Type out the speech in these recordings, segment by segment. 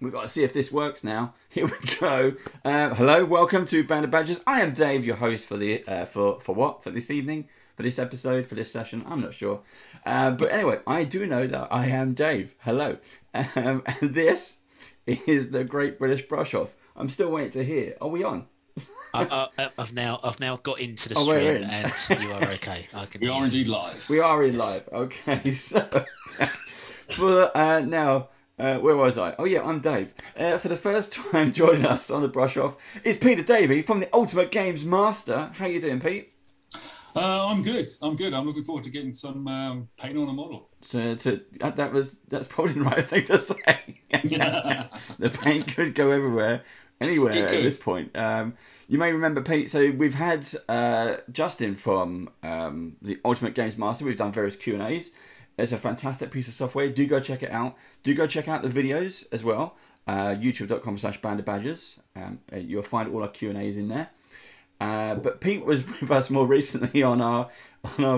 We've got to see if this works now. Here we go. Hello, welcome to Band of Badgers. I am Dave, your host for the for what? For this evening? For this episode? For this session? I'm not sure. But anyway, I do know that I am Dave. Hello. And this is the Great British Brush Off. I'm still waiting to hear. Are we on? I've now got into the stream and you are okay. We are indeed live. We are in live. Okay, so for now. Where was I? Oh yeah, I'm Dave. For the first time joining us on the Brush Off is Peter Davey from the Ultimate Games Master. How you doing, Pete? I'm good. I'm looking forward to getting some paint on a model. So that's probably the right thing to say. The paint could go anywhere at this point. You may remember, Pete, so we've had Justin from the Ultimate Games Master. We've done various Q&As. It's a fantastic piece of software. Do go check it out. Do go check out the videos as well. youtube.com/bandofbadgers. You'll find all our Q&As in there. But Pete was with us more recently on our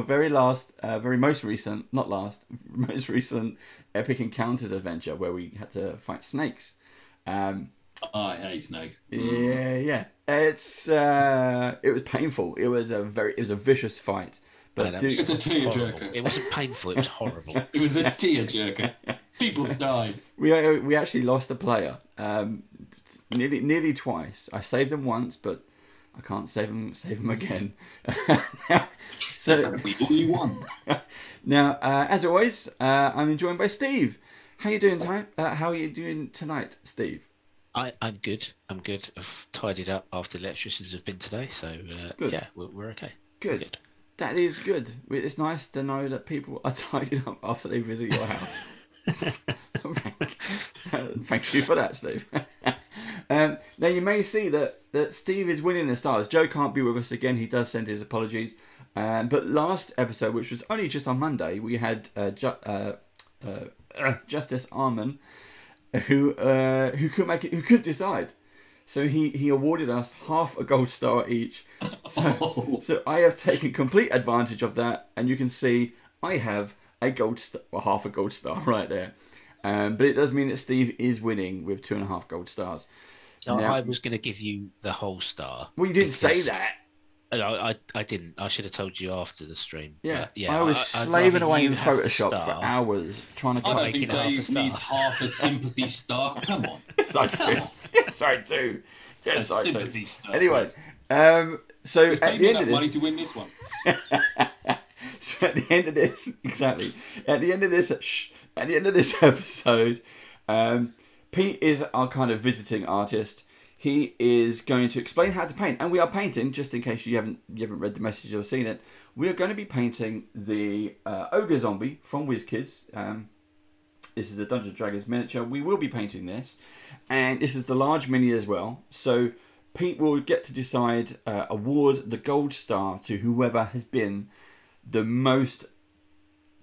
very most recent Epic Encounters adventure where we had to fight snakes. I hate snakes. Yeah. It was painful. It was a vicious fight. But it's a tearjerker. It wasn't painful. It was horrible. It was a tearjerker. People died. We actually lost a player, nearly twice. I saved them once, but I can't save them again. So that could be all you want. Now, as always, I'm joined by Steve. How are you doing tonight, Steve? I'm good. I've tidied up after the electricians have been today, so yeah, we're okay. Good. That is good. It's nice to know that people are tidying up after they visit your house. Thank you for that, Steve. Now, you may see that Steve is winning the stars. Joe can't be with us again. He does send his apologies. But last episode, which was only just on Monday, we had Justice Arman, who couldn't decide. So he awarded us half a gold star each. So I have taken complete advantage of that, and you can see I have a gold star, half a gold star right there. But it does mean that Steve is winning with 2.5 gold stars. Now, I was going to give you the whole star. Well, you didn't say that. I didn't. I should have told you after the stream. Yeah, yeah. I was slaving away in Photoshop for hours trying to get. I don't think Dave needs half a sympathy star. Come on. Yes, I do. Yes, I do. Yes, I do. Sympathy star. Anyway, so it's at the end of money to win this one. So at the end of this, exactly. At the end of this episode, Pete is our kind of visiting artist. He is going to explain how to paint, and we are painting. Just in case you haven't read the message or seen it, we are going to be painting the ogre zombie from WizKids. This is the Dungeons and Dragons miniature. We will be painting this, and this is the large mini as well. So Pete will get to decide, award the gold star to whoever has been the most,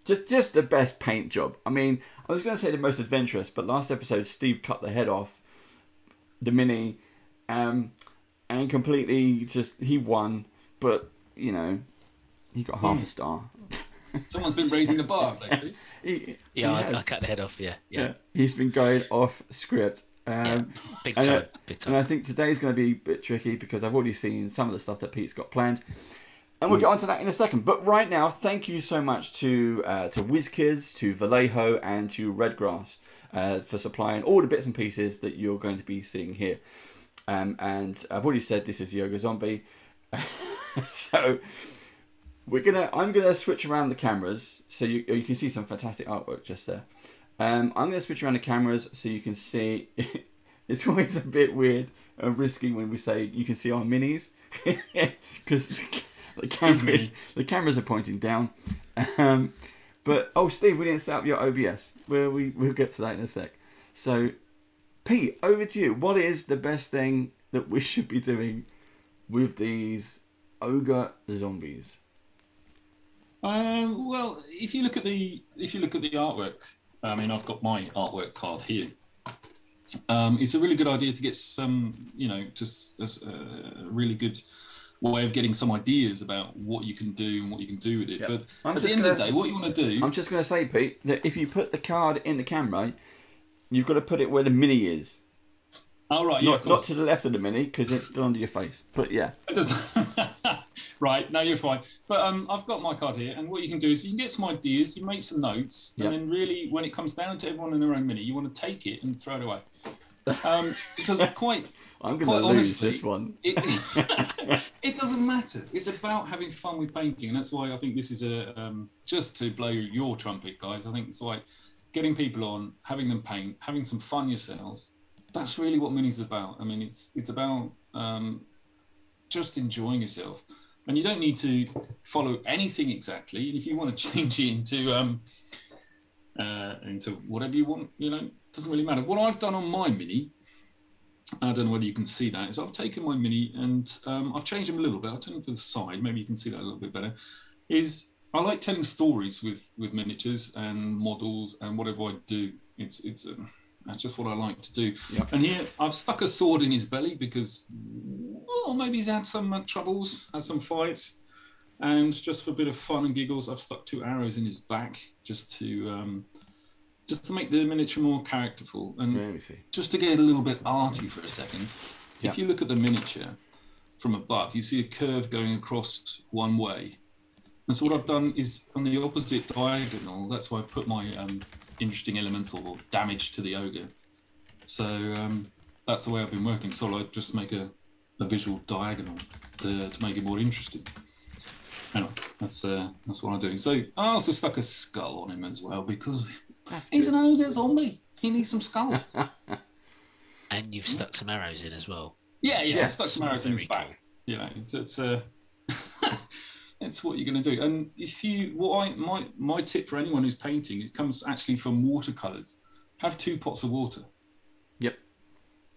just the best paint job. I mean, I was going to say the most adventurous, but last episode Steve cut the head off the mini. And completely he won, but he got half a star. Someone's been raising the bar lately. I cut the head off. Yeah. He's been going off script. Big time. And I think today's going to be a bit tricky because I've already seen some of the stuff that Pete's got planned, and we'll get onto that in a second. But right now, thank you so much to WizKids, to Vallejo, and to Redgrass for supplying all the bits and pieces that you're going to be seeing here. And I've already said this is the ogre zombie, so I'm gonna switch around the cameras so you can see some fantastic artwork just there. I'm gonna switch around the cameras so you can see. It's always a bit weird and risky when we say you can see our minis because the cameras are pointing down. But Steve, we didn't set up your OBS. We'll get to that in a sec. So, Pete, over to you. What is the best thing that we should be doing with these ogre zombies? Well, if you look at the artwork, I mean, I've got my artwork card here. It's a really good idea to get some, just a really good way of getting some ideas about what you can do and what you can do with it. Yep. But at the end of the day, what you want to do... I'm just going to say, Pete, that if you put the card in the camera, You've got to put it where the Mini is. Oh, right, yeah, of Not course. to the left of the Mini, because it's still under your face. But yeah. It doesn't. Right, no, you're fine. But I've got my card here, and what you can do is you can get some ideas, you make some notes, Yep. and then really, when it comes down to everyone in their own Mini, you want to take it and throw it away. Because I'm going to lose this one. It doesn't matter. It's about having fun with painting, and that's why I think this is just to blow your trumpet, guys. I think it's like getting people on, having them paint, having some fun yourselves. That's really what Mini's about. I mean, it's about just enjoying yourself, and you don't need to follow anything exactly. And if you want to change it into whatever you want, it doesn't really matter. What I've done on my Mini, I don't know whether you can see that, is I've taken my Mini and I've changed them a little bit. I'll turn them to the side, maybe you can see that a little bit better. I like telling stories with miniatures and models and whatever I do. That's just what I like to do. Yep. And here I've stuck a sword in his belly because, well, maybe he's had some troubles, had some fights. And just for a bit of fun and giggles, I've stuck 2 arrows in his back just to make the miniature more characterful. And just to get a little bit arty for a second, if you look at the miniature from above, you see a curve going across one way. And so what I've done is on the opposite diagonal, that's why I put my interesting elemental or damage to the ogre. So that's the way I've been working. So I just make a visual diagonal to make it more interesting. Anyway, that's what I'm doing. So I also stuck a skull on him as well because he's an ogre zombie. He needs some skulls. And you've stuck some arrows in as well. Yeah, I stuck some arrows in his back. Cool. It's what you're going to do. And my tip for anyone who's painting, it comes actually from watercolors. Have 2 pots of water. Yep.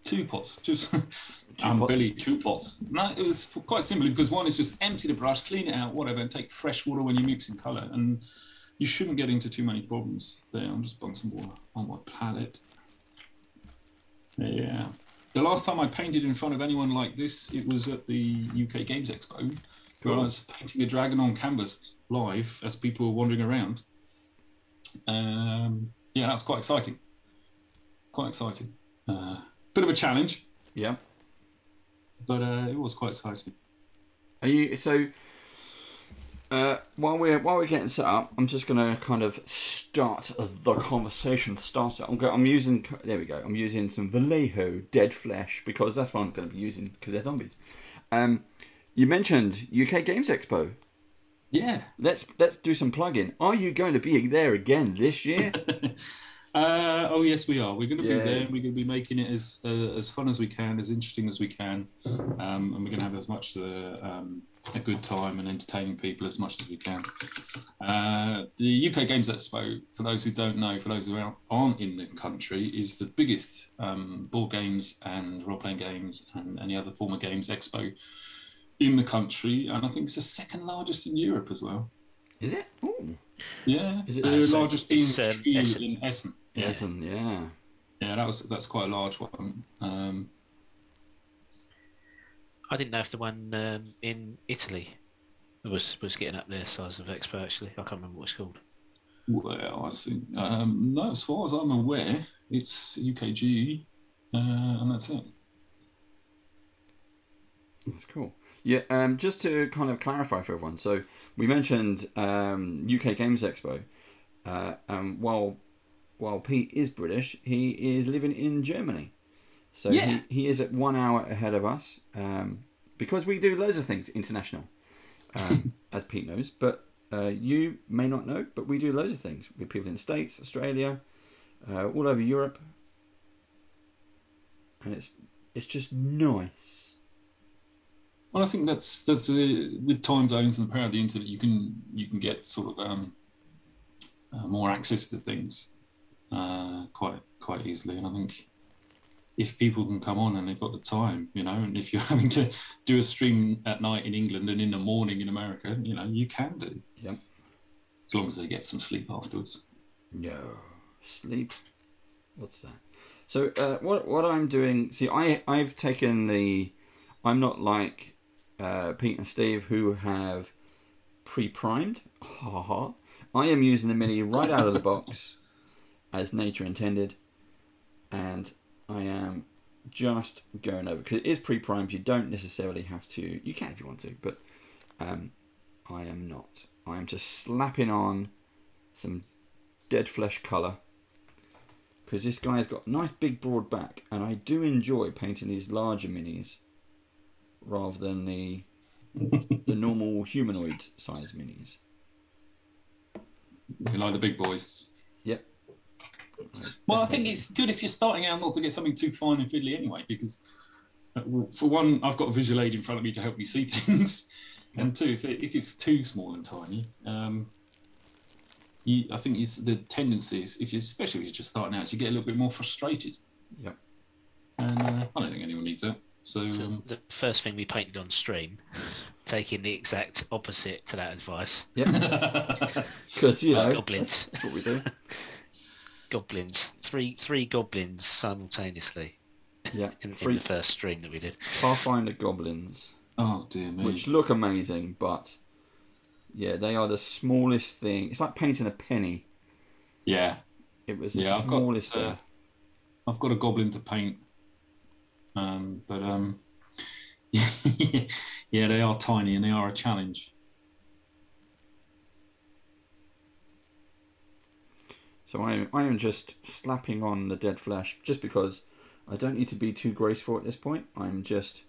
2 pots. Just pots. Billy, 2 pots. No, it was quite simple because one is just empty the brush, clean it out, whatever, and take fresh water when you're mixing colour. And you shouldn't get into too many problems. There, I'm just putting some water on my palette. Yeah. The last time I painted in front of anyone like this, it was at the UK Games Expo. Where I was painting a dragon on canvas live as people were wandering around. That was quite exciting. Bit of a challenge. Yeah. But it was quite exciting. Are you while we're getting set up, I'm just gonna kind of start the conversation starter. I'm using some Vallejo Dead Flesh because that's what I'm going to be using because they're zombies. You mentioned UK Games Expo. Yeah. Let's do some plugging. Are you going to be there again this year? Oh yes, we are. We're going to be there. We're going to be making it as fun as we can, as interesting as we can, and we're going to have as much a good time and entertaining people as much as we can. The UK Games Expo, for those who don't know, for those who aren't in the country, is the biggest board games and role-playing games and any other form of games expo in the country, and I think it's the 2nd largest in Europe as well. Is it? Ooh. Yeah, is it the largest being in Essen? Yeah. Essen, yeah. Yeah, that's quite a large one. I didn't know if the one in Italy was getting up their size of expo. Actually, I can't remember what it's called. Well, I think no. As far as I'm aware, it's UKG, and that's it. That's cool. Yeah, just to kind of clarify for everyone, so we mentioned UK Games Expo. While Pete is British, he is living in Germany. So he is at 1 hour ahead of us because we do loads of things international, as Pete knows. But you may not know, but we do loads of things with people in the States, Australia, all over Europe. And it's just nice. Well, I think that's with time zones and the power of the internet, you can get sort of more access to things quite easily. And I think if people can come on and they've got the time, and if you're having to do a stream at night in England and in the morning in America, you can do. Yep. As long as they get some sleep afterwards. No sleep. What's that? So what I'm doing? See, I've taken I'm not like Pete and Steve who have pre-primed. I am using the Mini right out of the box, as nature intended. and I am just going over, because it is pre-primed. You don't necessarily have to. You can if you want to, but I am not. I am just slapping on some dead flesh colour, because this guy's got a nice big broad back, and I do enjoy painting these larger minis rather than the normal humanoid size minis. You like the big boys? Yep. Well, I think it's good if you're starting out not to get something too fine and fiddly anyway, because for one, I've got a visual aid in front of me to help me see things, and two, if it's too small and tiny, I think the tendency is, especially if you're just starting out, you get a little bit more frustrated. Yep. And I don't think anyone needs that. So the first thing we painted on stream, taking the exact opposite to that advice. Yep. Because you know, goblins. That's what we do. Goblins. Three goblins simultaneously. Yeah. In the first stream that we did. Pathfinder goblins. Oh dear me. Which look amazing, but yeah, they are the smallest thing. It's like painting a penny. Yeah. It was the smallest thing. I've got a goblin to paint. Yeah, they are tiny and they are a challenge. So I am just slapping on the dead flesh, just because I don't need to be too graceful at this point. I'm just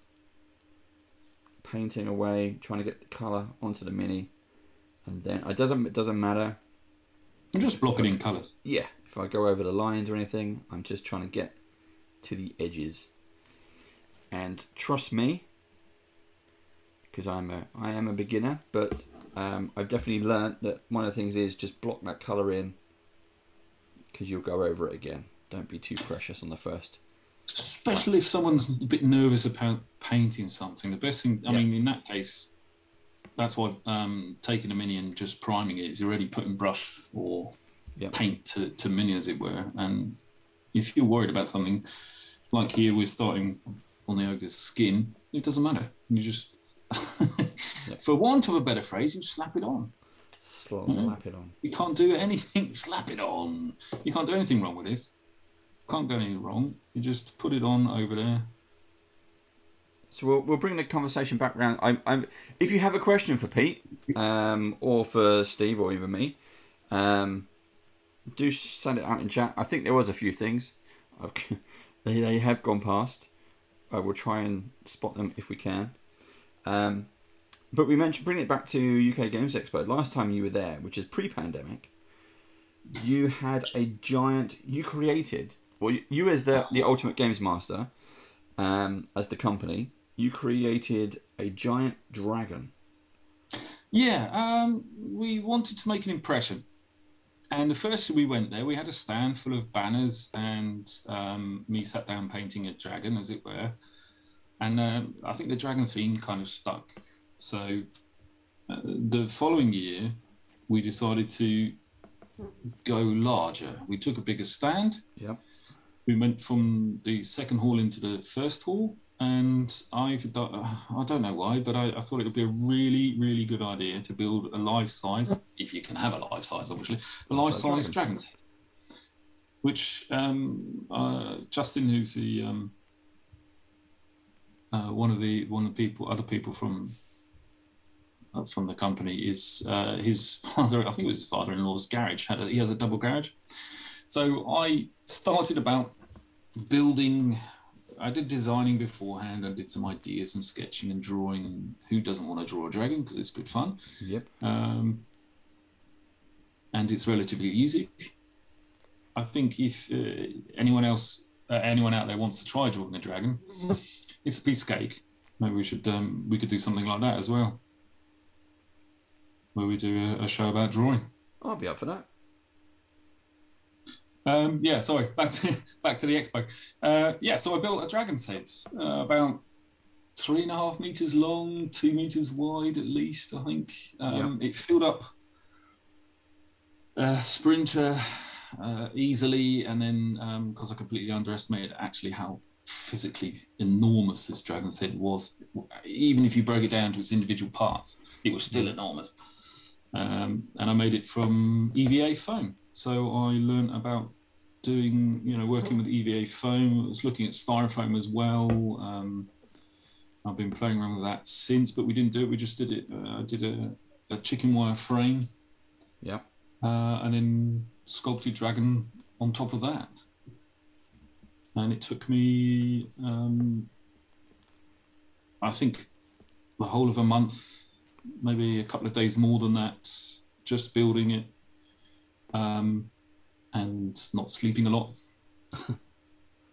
painting away, trying to get the colour onto the mini, and then it doesn't matter. I'm just blocking in colours. Yeah, if I go over the lines or anything, I'm just trying to get to the edges. And trust me, because I am a beginner, but I've definitely learnt that one of the things is just block that colour in, because you'll go over it again. Don't be too precious on the first. Especially if someone's a bit nervous about painting something. The best thing, I mean, in that case, that's why taking a mini and just priming it is already putting brush or paint to mini, as it were. And if you're worried about something, like here we're starting on the ogre's skin, it doesn't matter. You just, for want of a better phrase, you slap it on. Slap it on. You can't do anything, slap it on. You can't do anything wrong with this. Can't go any wrong. You just put it on over there. So we'll bring the conversation back around. If you have a question for Pete, or for Steve, or even me, do send it out in chat. I think there was a few things. They have gone past. I will try and spot them if we can. But we mentioned bringing it back to UK Games Expo. Last time you were there, which is pre-pandemic, you had a giant. You created, well, you as the Ultimate Games Master, as the company, you created a giant dragon. Yeah, we wanted to make an impression. And the first year we went there, we had a stand full of banners, and me sat down painting a dragon, as it were. And I think the dragon theme kind of stuck. So the following year, we decided to go larger. We took a bigger stand. Yep. We went from the second hall into the first hall. And I don't know why, but I thought it would be a really, really good idea to build a life-size, if you can have a life-size, obviously, a life-size dragon set. Which Justin, who's the one of the other people from the company, is his father. I think it was his father-in-law's garage. He has a double garage. So I started about building. I did designing beforehand. I did some ideas, some sketching and drawing. And who doesn't want to draw a dragon? Because it's good fun. Yep. And it's relatively easy. I think if anyone out there wants to try drawing a dragon, it's a piece of cake. Maybe we could do something like that as well, where we do a show about drawing. I'll be up for that. Yeah, sorry, back to the expo. So I built a dragon's head, about 3.5 meters long, 2 meters wide at least, I think. It filled up Sprinter easily, and then because I completely underestimated actually how physically enormous this dragon's head was, even if you broke it down to its individual parts, it was still enormous. And I made it from EVA foam. So I learned about doing, working with EVA foam. I was looking at styrofoam as well. I've been playing around with that since, but we didn't do it. We just did it. I did a chicken wire frame. Yeah. And then sculpted dragon on top of that. And it took me, I think, the whole of a month, maybe a couple of days more than that, just building it and not sleeping a lot.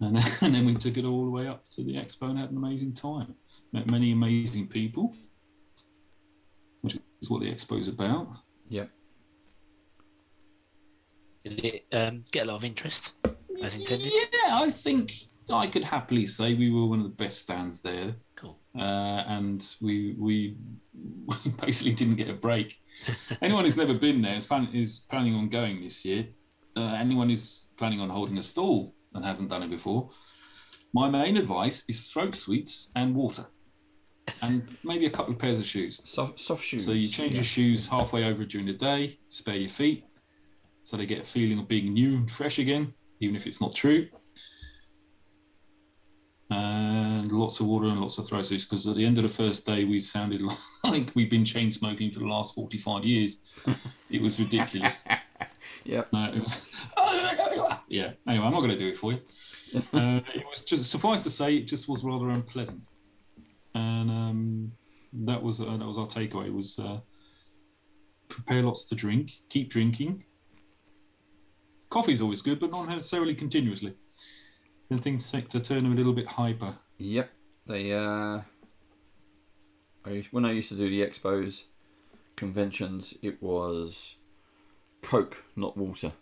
and then we took it all the way up to the expo and had an amazing time. Met many amazing people, which is what the expo is about. Yep. Did it get a lot of interest, as intended? Yeah, I think I could happily say we were one of the best stands there. Cool. And we basically didn't get a break. Anyone who's never been there is planning on going this year. Anyone who's planning on holding a stall and hasn't done it before, my main advice is throat sweets and water. And maybe a couple of pairs of shoes. Soft shoes. So you change your shoes halfway over during the day, spare your feet, so they get a feeling of being new and fresh again, even if it's not true. And lots of water and lots of throat sweets, because at the end of the first day, we sounded like we've been chain smoking for the last 45 years. It was ridiculous. Yeah. It was. Yeah. Anyway, I'm not going to do it for you. It was just, suffice to say, it just was rather unpleasant. And that was our takeaway, was prepare lots to drink, keep drinking. Coffee's always good, but not necessarily continuously. Then things take to turn a little bit hyper. Yep. They when I used to do the expos, conventions, it was Coke, not water.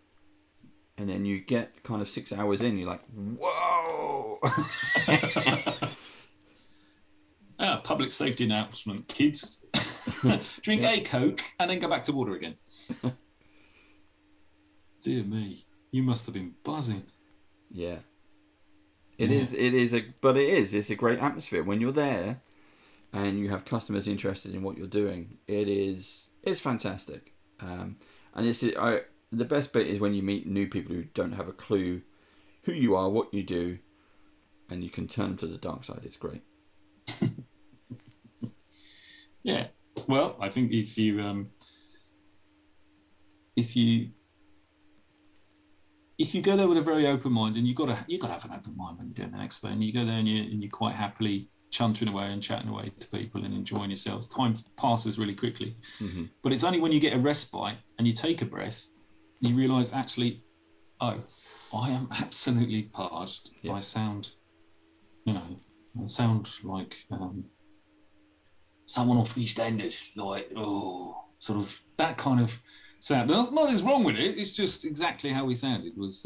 And then you get kind of 6 hours in, you're like, whoa! Public safety announcement, kids. Drink a Coke and then go back to water again. Dear me, you must have been buzzing. Yeah. It's a great atmosphere. When you're there and you have customers interested in what you're doing, it's fantastic. And the best bit is when you meet new people who don't have a clue who you are, what you do, and you can turn them to the dark side. It's great. Yeah. Well, I think if you go there with a very open mind, and you got to have an open mind when you're doing an expo, and you go there and you're quite happily chuntering away and chatting away to people and enjoying yourselves. Time passes really quickly. Mm-hmm. But it's only when you get a respite and you take a breath, you realise actually, oh, I am absolutely parched. Yeah. I sound like someone off EastEnders, like, oh, sort of that kind of sound. Nothing's wrong with it. It's just exactly how we sounded. Was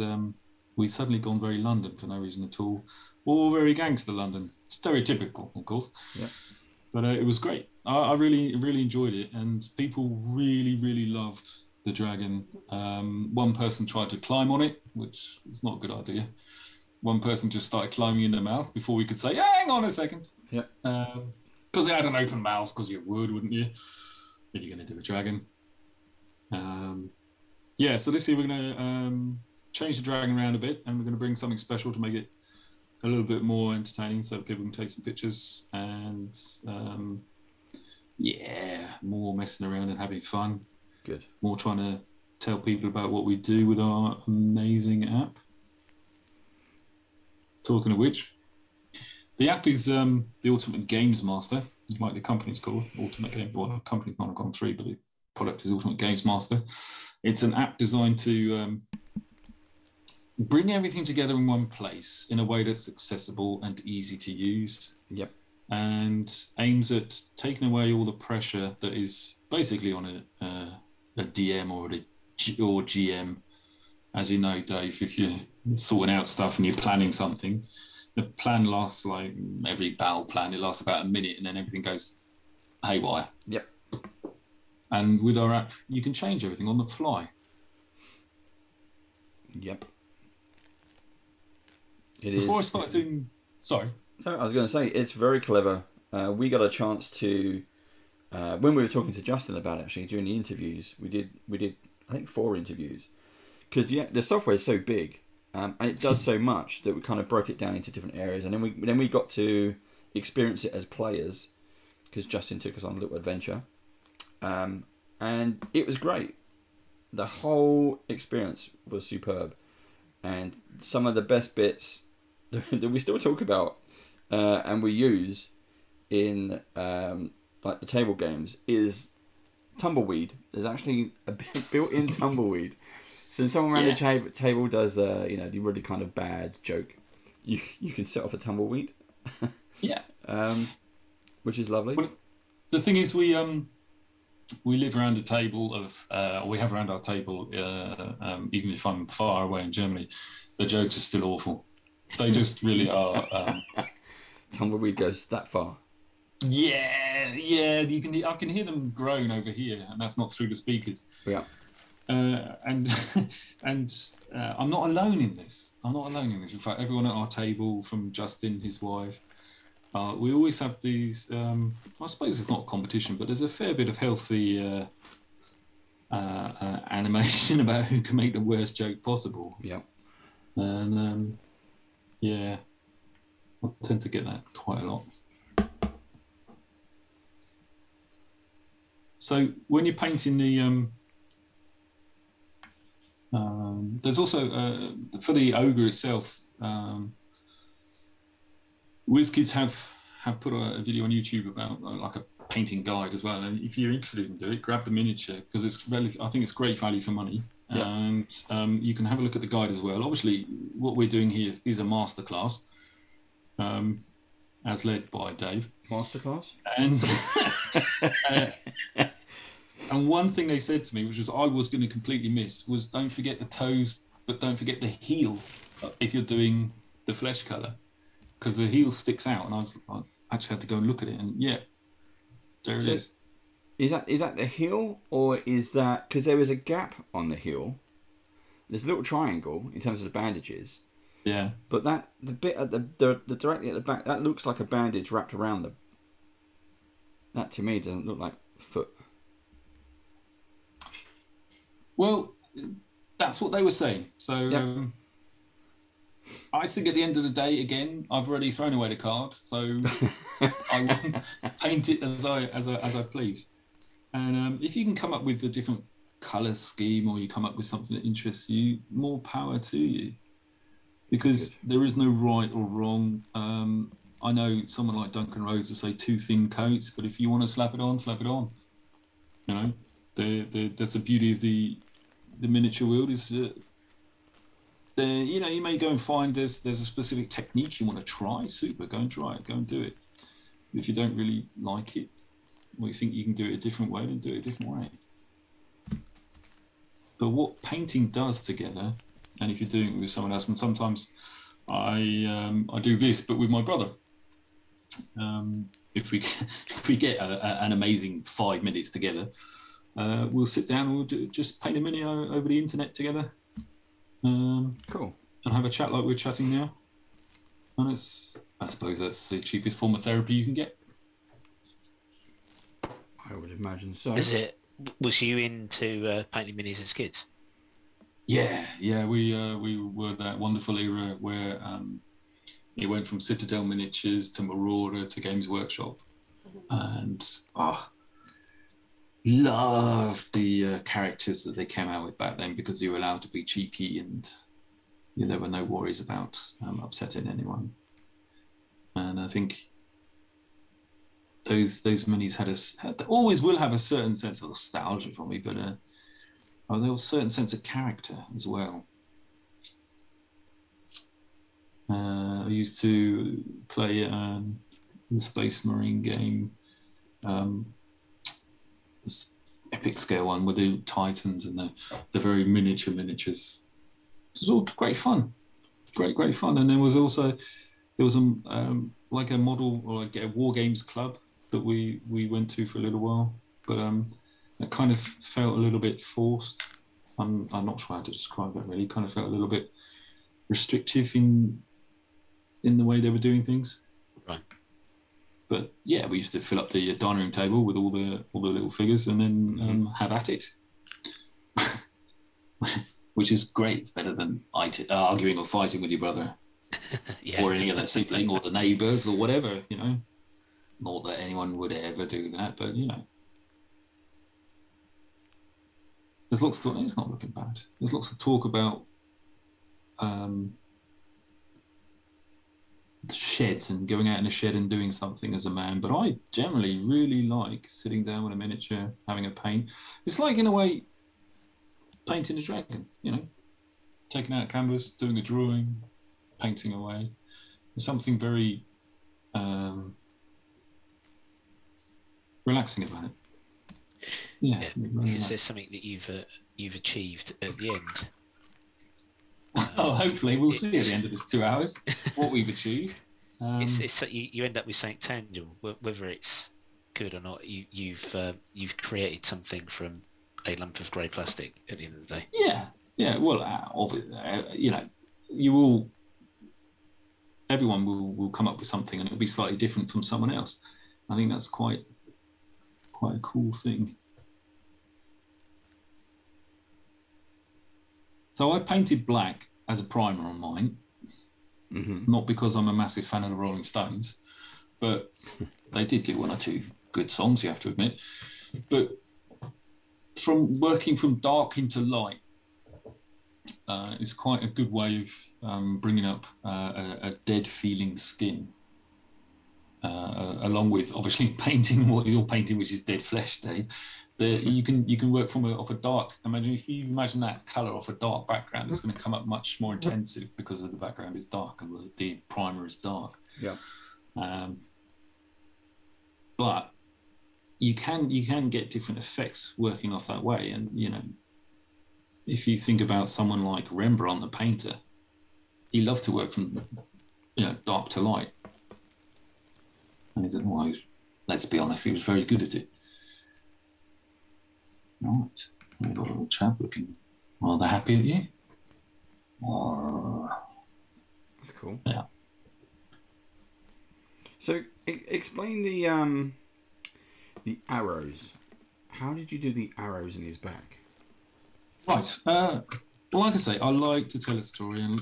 we'd suddenly gone very London for no reason at all, or very gangster London. Stereotypical, of course. Yeah. But it was great. I really, really enjoyed it, and people really, really loved the dragon. One person tried to climb on it, which was not a good idea. One person just started climbing in the mouth before we could say, hang on a second. Yeah. Because it had an open mouth, because you would, wouldn't you? If you're going to do a dragon. Yeah, so this year we're going to change the dragon around a bit, and we're going to bring something special to make it a little bit more entertaining, so that people can take some pictures, and more messing around and having fun. Good. More trying to tell people about what we do with our amazing app. Talking of which, the app is the Ultimate Games Master, like the company's called, Ultimate Game. Well, the company's not gone 3, but the product is Ultimate Games Master. It's an app designed to bring everything together in one place in a way that's accessible and easy to use. Yep. And aims at taking away all the pressure that is basically on a DM or GM. As you know, Dave, if you're sorting out stuff and you're planning something, the plan lasts, like every battle plan, it lasts about a minute, and then everything goes haywire. Yep. And with our app, you can change everything on the fly. Yep. Before I start doing... Sorry. No, I was going to say, it's very clever. We got a chance to... when we were talking to Justin about it, actually, during the interviews, we did I think 4 interviews. Because the software is so big, and it does so much that we kind of broke it down into different areas, and then we got to experience it as players because Justin took us on a little adventure, and it was great. The whole experience was superb, and some of the best bits that we still talk about and we use in like the table games is tumbleweed. There's actually a built-in tumbleweed. So someone around the table does the really kind of bad joke, you can set off a tumbleweed. Which is lovely. Well, the thing is, we live around a table of we have around our table, even if I'm far away in Germany, the jokes are still awful. They just really are. Tumbleweed goes that far. Yeah, I can hear them groan over here, and that's not through the speakers. Yeah. And I'm not alone in this. In fact, everyone at our table, from Justin, his wife, we always have these. I suppose it's not a competition, but there's a fair bit of healthy animation about who can make the worst joke possible. Yeah. And I tend to get that quite a lot. So when you're painting the there's also for the ogre itself, WizKids have put a video on YouTube about like a painting guide as well. And if you're interested in it, grab the miniature because I think it's great value for money. Yeah. And you can have a look at the guide as well. Obviously, what we're doing here is a masterclass, as led by Dave. Masterclass. And one thing they said to me, which was I was going to completely miss, was don't forget the toes, but don't forget the heel if you're doing the flesh colour, because the heel sticks out. And I actually had to go and look at it, and there it is. Is that the heel, or is that because there is a gap on the heel? There's a little triangle in terms of the bandages. Yeah. But the bit at the directly at the back, that looks like a bandage wrapped around them. That to me doesn't look like foot. Well, that's what they were saying. So I think at the end of the day, again, I've already thrown away the card, so I will paint it as I please. And if you can come up with a different colour scheme, or you come up with something that interests you, more power to you. Because there is no right or wrong. I know someone like Duncan Rhodes will say 2 thin coats, but if you want to slap it on, slap it on. You know, that's the beauty of the miniature world is that you may go and find there's a specific technique you want to try. Super, go and try it, go and do it. If you don't really like it, or you think you can do it a different way, then do it a different way. But what painting does together, and if you're doing it with someone else, and sometimes I do this, but with my brother. If we get an amazing 5 minutes together, we'll sit down and we'll just paint a mini over the internet together. Cool. And have a chat like we're chatting now. And I suppose that's the cheapest form of therapy you can get. I would imagine so. Was you into painting minis as kids? Yeah. We were that wonderful era where it went from Citadel Miniatures to Marauder to Games Workshop, and loved the characters that they came out with back then, because you were allowed to be cheeky and there were no worries about upsetting anyone. And I think those minis always will have a certain sense of nostalgia for me, but there was a certain sense of character as well. I used to play the Space Marine game, this epic scale one with the Titans and the very miniatures. It was all great fun, great fun. And there was like a model or like a war games club that we went to for a little while, but it kind of felt a little bit forced. I'm not sure how to describe it really. It kind of felt a little bit restrictive in the way they were doing things. Right. But yeah, we used to fill up the dining room table with all the little figures and then have at it. which is great. It's better than arguing or fighting with your brother Yeah. or any other sibling or the neighbours or whatever, you know. Not that anyone would ever do that, but, you know. There's lots of, it's not looking bad. There's lots of talk about sheds and going out in a shed and doing something as a man, but I generally really like sitting down with a miniature, having a paint. It's like, in a way, painting a dragon, you know, taking out a canvas, doing a drawing, painting away. There's something very relaxing about it. Yeah, Is there something that you've achieved at the end? Oh, hopefully we'll see at the end of this 2 hours what we've achieved. You end up with something tangible, whether it's good or not. You've created something from a lump of grey plastic at the end of the day. Yeah. Well, you know, everyone will come up with something, and it'll be slightly different from someone else. I think that's quite a cool thing. So I painted black as a primer on mine, not because I'm a massive fan of the Rolling Stones, but they did do 1 or 2 good songs, you have to admit. But from working from dark into light is quite a good way of bringing up a dead feeling skin, along with obviously painting what you're painting, which is dead flesh, Dave. You can work off a dark. If you imagine that colour off a dark background, it's going to come up much more intensive because the background is dark and the primer is dark. Yeah. But you can get different effects working off that way, and you know, if you think about someone like Rembrandt, the painter, he loved to work from dark to light, and let's be honest, he was very good at it. Right, we've got a little chap looking rather happy at you. That's cool. Yeah. So explain the arrows. How did you do the arrows in his back? Right. Well, like I say, I like to tell a story, and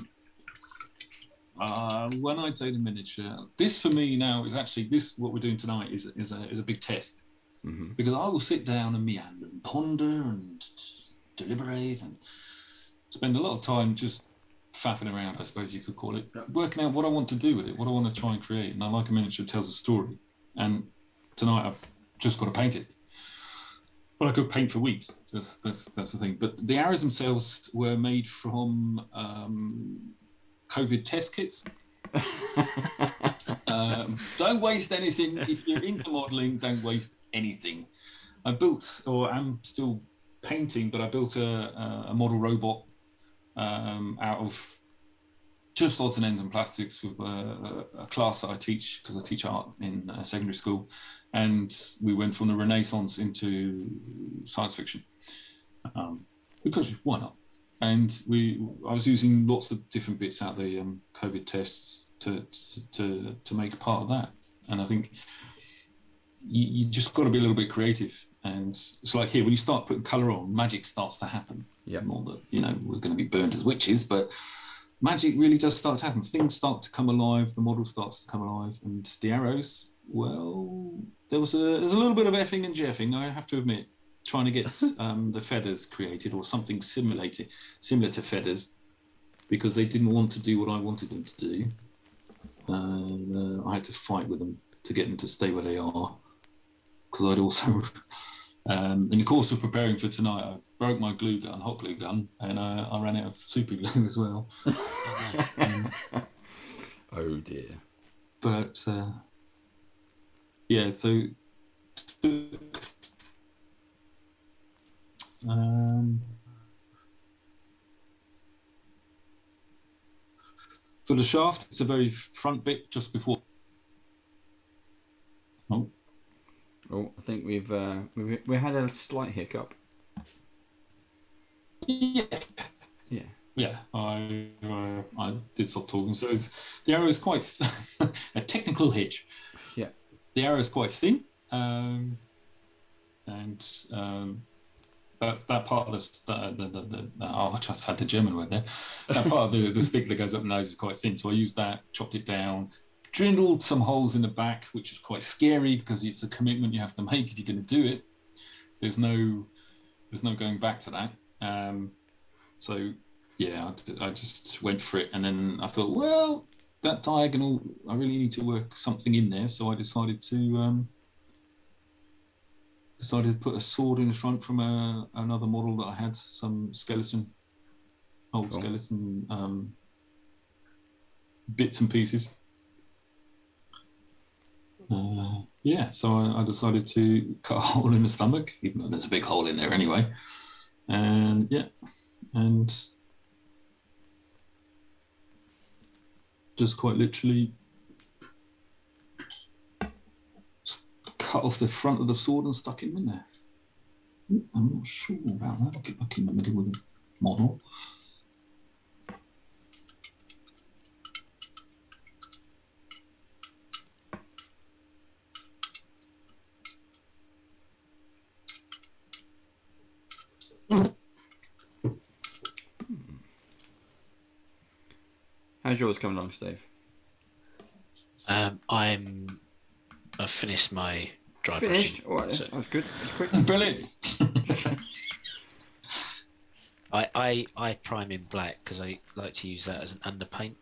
when I do the miniature, this for me now is actually what we're doing tonight is a big test. Because I will sit down and meander and ponder and deliberate and spend a lot of time just faffing around, I suppose you could call it, working out what I want to do with it, what I want to try and create. And I like a miniature that tells a story. And tonight I've just got to paint it. Well, I could paint for weeks. That's the thing. But the arrows themselves were made from COVID test kits. Don't waste anything. If you're into modelling, don't waste anything. I built, or am still painting, but I built a model robot out of just odds and ends and plastics with a class that I teach, because I teach art in secondary school, and we went from the Renaissance into science fiction, because why not? And I was using lots of different bits out of the COVID tests to make a part of that. And I think you just got to be a little bit creative. And it's like here, when you start putting colour on, magic starts to happen. Yeah. Not that, we're going to be burned as witches, but magic really does start to happen. Things start to come alive, the model starts to come alive, and the arrows, well, there's a little bit of effing and jeffing, I have to admit, trying to get the feathers created, or something similar to feathers, because they didn't want to do what I wanted them to do. I had to fight with them to get them to stay where they are, because I'd also, in the course of preparing for tonight, I broke my hot glue gun, and I ran out of super glue as well. Oh dear. But yeah, so for the shaft, it's a very front bit just before. Oh, I think we had a slight hiccup. Yeah. I did stop talking. So the arrow is quite a technical hitch. Yeah. The arrow is quite thin, that part of oh, I just had the German word there. That part of the stick that goes up the nose is quite thin, so I used that, chopped it down, drilled some holes in the back, which is quite scary because it's a commitment you have to make if you're going to do it. There's no going back to that. So yeah, I just went for it, and then I thought, well, that diagonal, I really need to work something in there, so I decided to put a sword in the front from another model that I had, some old skeleton bits and pieces. Yeah, so I decided to cut a hole in the stomach, even though there's a big hole in there anyway. And yeah, and just quite literally cut off the front of the sword and stuck him in there. I'm not sure about that. I'll get back in the middle with the model. How's yours coming along, Steve? I've finished my dry Finished? brushing. All right, So that was good. That's quick. Brilliant. I prime in black because I like to use that as an underpaint.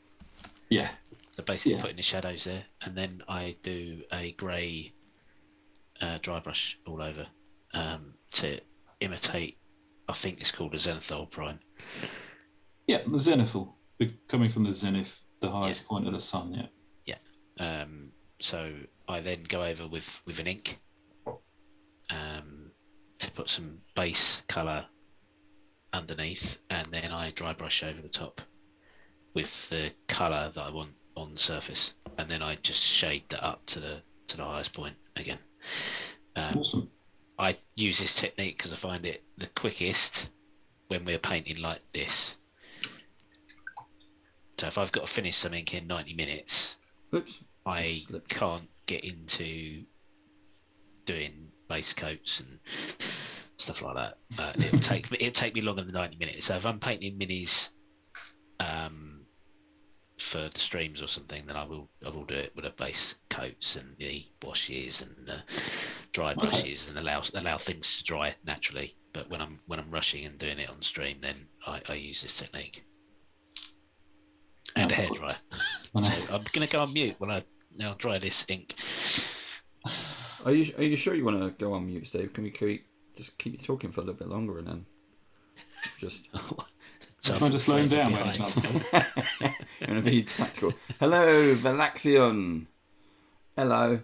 Yeah. So basically putting the shadows there, and then I do a grey dry brush all over to imitate, I think it's called a zenithal prime. Yeah, the zenithal, coming from the zenith, the highest point of the sun. Yeah. Yeah. So I then go over with an ink to put some base colour underneath, and then I dry brush over the top with the colour that I want on the surface, and then I just shade that up to the highest point again. Awesome. I use this technique because I find it the quickest when we're painting like this. So if I've got to finish something in 90 minutes, I can't get into doing base coats and stuff like that. It'll take me longer than 90 minutes. So if I'm painting minis for the streams or something, then I will do it with a base coats and the washes and dry brushes and allow things to dry naturally. But when I'm rushing and doing it on stream, then I use this technique. And a hairdryer. So I'm going to go on mute when I now dry this ink. Are you sure you want to go on mute, Steve? Can we just keep you talking for a little bit longer and then just... So trying to slow him down, by any chance. You want to be tactical. Hello, Valaxion. Hello.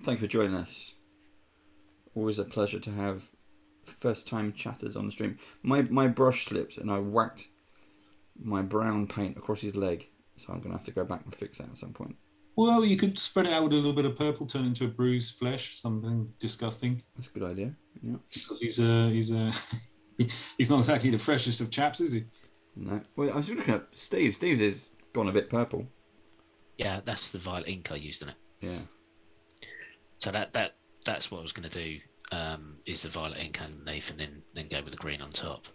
Thank you for joining us. Always a pleasure to have first-time chatters on the stream. My brush slipped and I whacked my brown paint across his leg, so I'm going to have to go back and fix that at some point. Well, you could spread it out with a little bit of purple, turn into a bruised flesh, something disgusting. That's a good idea. Yeah. Because he's not exactly the freshest of chaps, is he? No. Well, I was looking at Steve's. Steve's is gone a bit purple. Yeah, that's the violet ink I used in it. Yeah. So that's what I was going to do. Is the violet ink underneath, and then go with the green on top.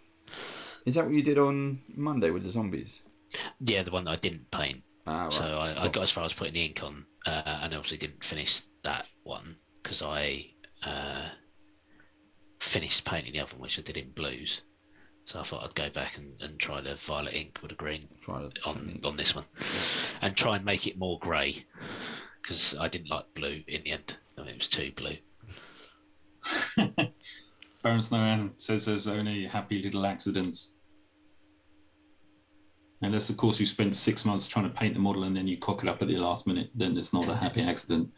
Is that what you did on Monday with the zombies? Yeah, the one that I didn't paint. Ah, right. So I got as far as putting the ink on, and obviously didn't finish that one because I finished painting the other one, which I did in blues. So I thought I'd go back and try the violet ink with the green on this one, and try and make it more grey because I didn't like blue in the end. I mean, it was too blue. Baron Snowman says there's only happy little accidents. Unless, of course, you spent 6 months trying to paint the model and then you cock it up at the last minute, then it's not a happy accident,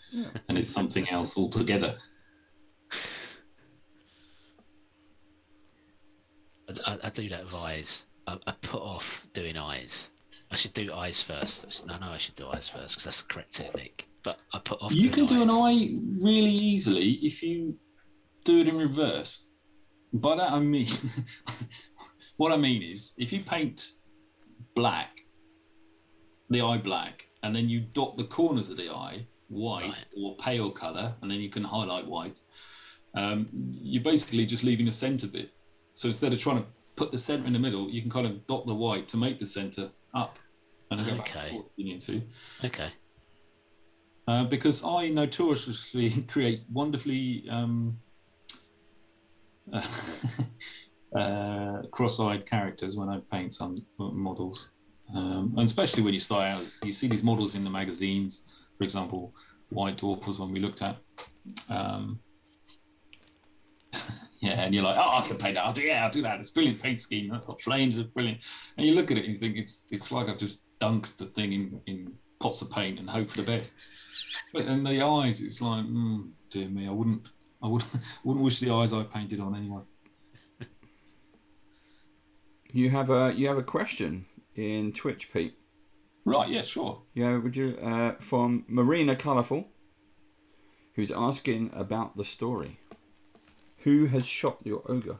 and it's something else altogether. I do that with eyes. I put off doing eyes. I should do eyes first. I should do eyes first because that's the correct technique. But I put off. You can do an eye really easily if you do it in reverse. By that I mean, what I mean is, if you paint the eye black, and then you dot the corners of the eye white or pale colour, and then you can highlight white, you're basically just leaving a centre bit. So instead of trying to put the centre in the middle, you can kind of dot the white to make the centre up and then go back and forth if you need to. Okay. Because I notoriously create wonderfully cross-eyed characters when I paint some models. And especially when you start out, you see these models in the magazines, for example, White Dwarf was one we looked at. Yeah, and you're like, oh, I can paint that. I'll do that. It's a brilliant paint scheme. That's got flames. It's brilliant. And you look at it and you think it's like I've just dunked the thing in pots of paint and hope for the best. But in the eyes, it's like, dear me, I wouldn't wish the eyes I painted on anyway. You have a question in Twitch, Pete. Right, yeah, sure. Yeah, would you from Marina Colourful, who's asking about the story. Who has shot your ogre?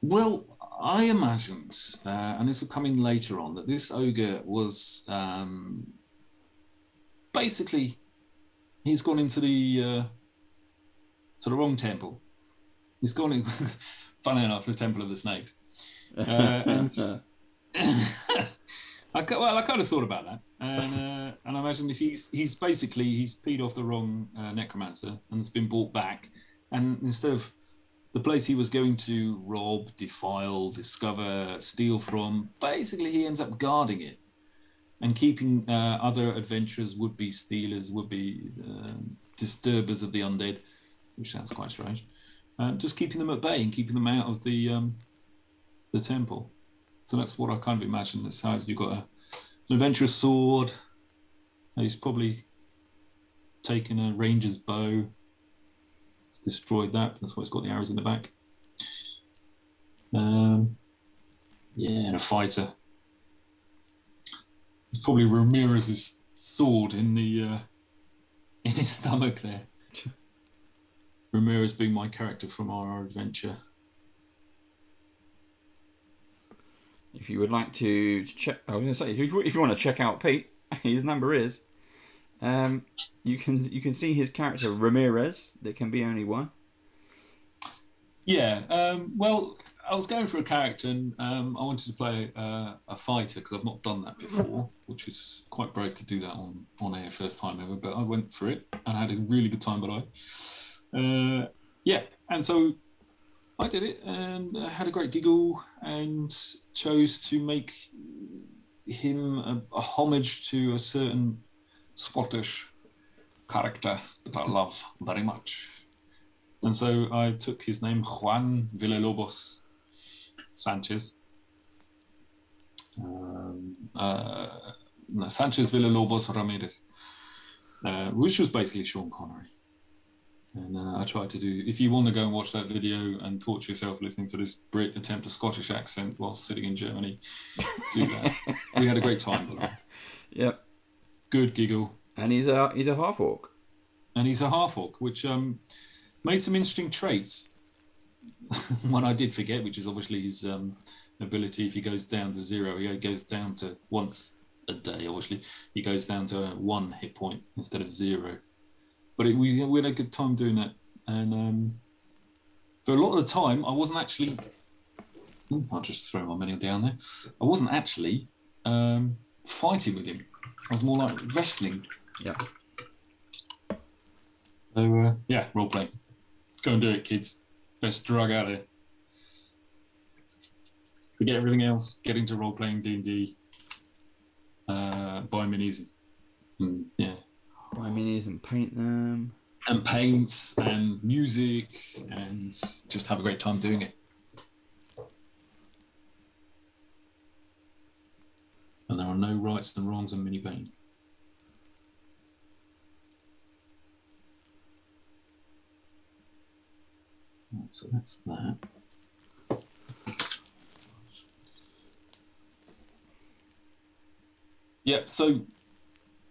Well, I imagined, and this will come in later on, that this ogre was basically he's gone into the wrong temple. He's gone in, funny enough, the Temple of the Snakes. And I kind of thought about that, and I imagine if he's peed off the wrong necromancer and has been brought back, and instead of the place he was going to rob, defile, discover, steal from, basically he ends up guarding it and keeping other adventurers, would-be stealers, would-be disturbers of the undead, which sounds quite strange, just keeping them at bay and keeping them out of the temple. So that's what I kind of imagine. That's how you've got an adventurer's sword. He's probably taken a ranger's bow. It's destroyed that. That's why it's got the arrows in the back. And a fighter. It's probably Ramirez's sword in his stomach there. Ramirez being my character from our adventure. If you would like to check, I was going to say, if you want to check out Pete, his number is. You can see his character Ramirez. There can be only one. Yeah. Well, I was going for a character, and I wanted to play a fighter because I've not done that before, which is quite brave to do that on air first time ever. But I went for it and I had a really good time. But and so I did it and had a great giggle and chose to make him a homage to a certain Scottish character that I love very much. And so I took his name, Juan Villalobos Sanchez. Sanchez Villalobos Ramirez, which was basically Sean Connery. And I tried to do, if you want to go and watch that video and torture yourself listening to this Brit attempt a Scottish accent whilst sitting in Germany, do that. We had a great time. Yep. Good giggle. And he's a half-orc. And he's a half-orc, which made some interesting traits. One I did forget, which is obviously his ability. If he goes down to 0, he goes down to once a day, obviously. He goes down to 1 hit point instead of 0. But we had a good time doing that. And for a lot of the time, I wasn't actually... I'll just throw my menu down there. I wasn't actually fighting with him. I was more like wrestling. Yeah. So, role-playing. Go and do it, kids. Best drug out there. Forget everything else. Get into role-playing D&D. Buy minis. Yeah. Buy minis and paint them. And paints and music and just have a great time doing it. And there are no rights and wrongs in mini painting. So that's that. Yep, so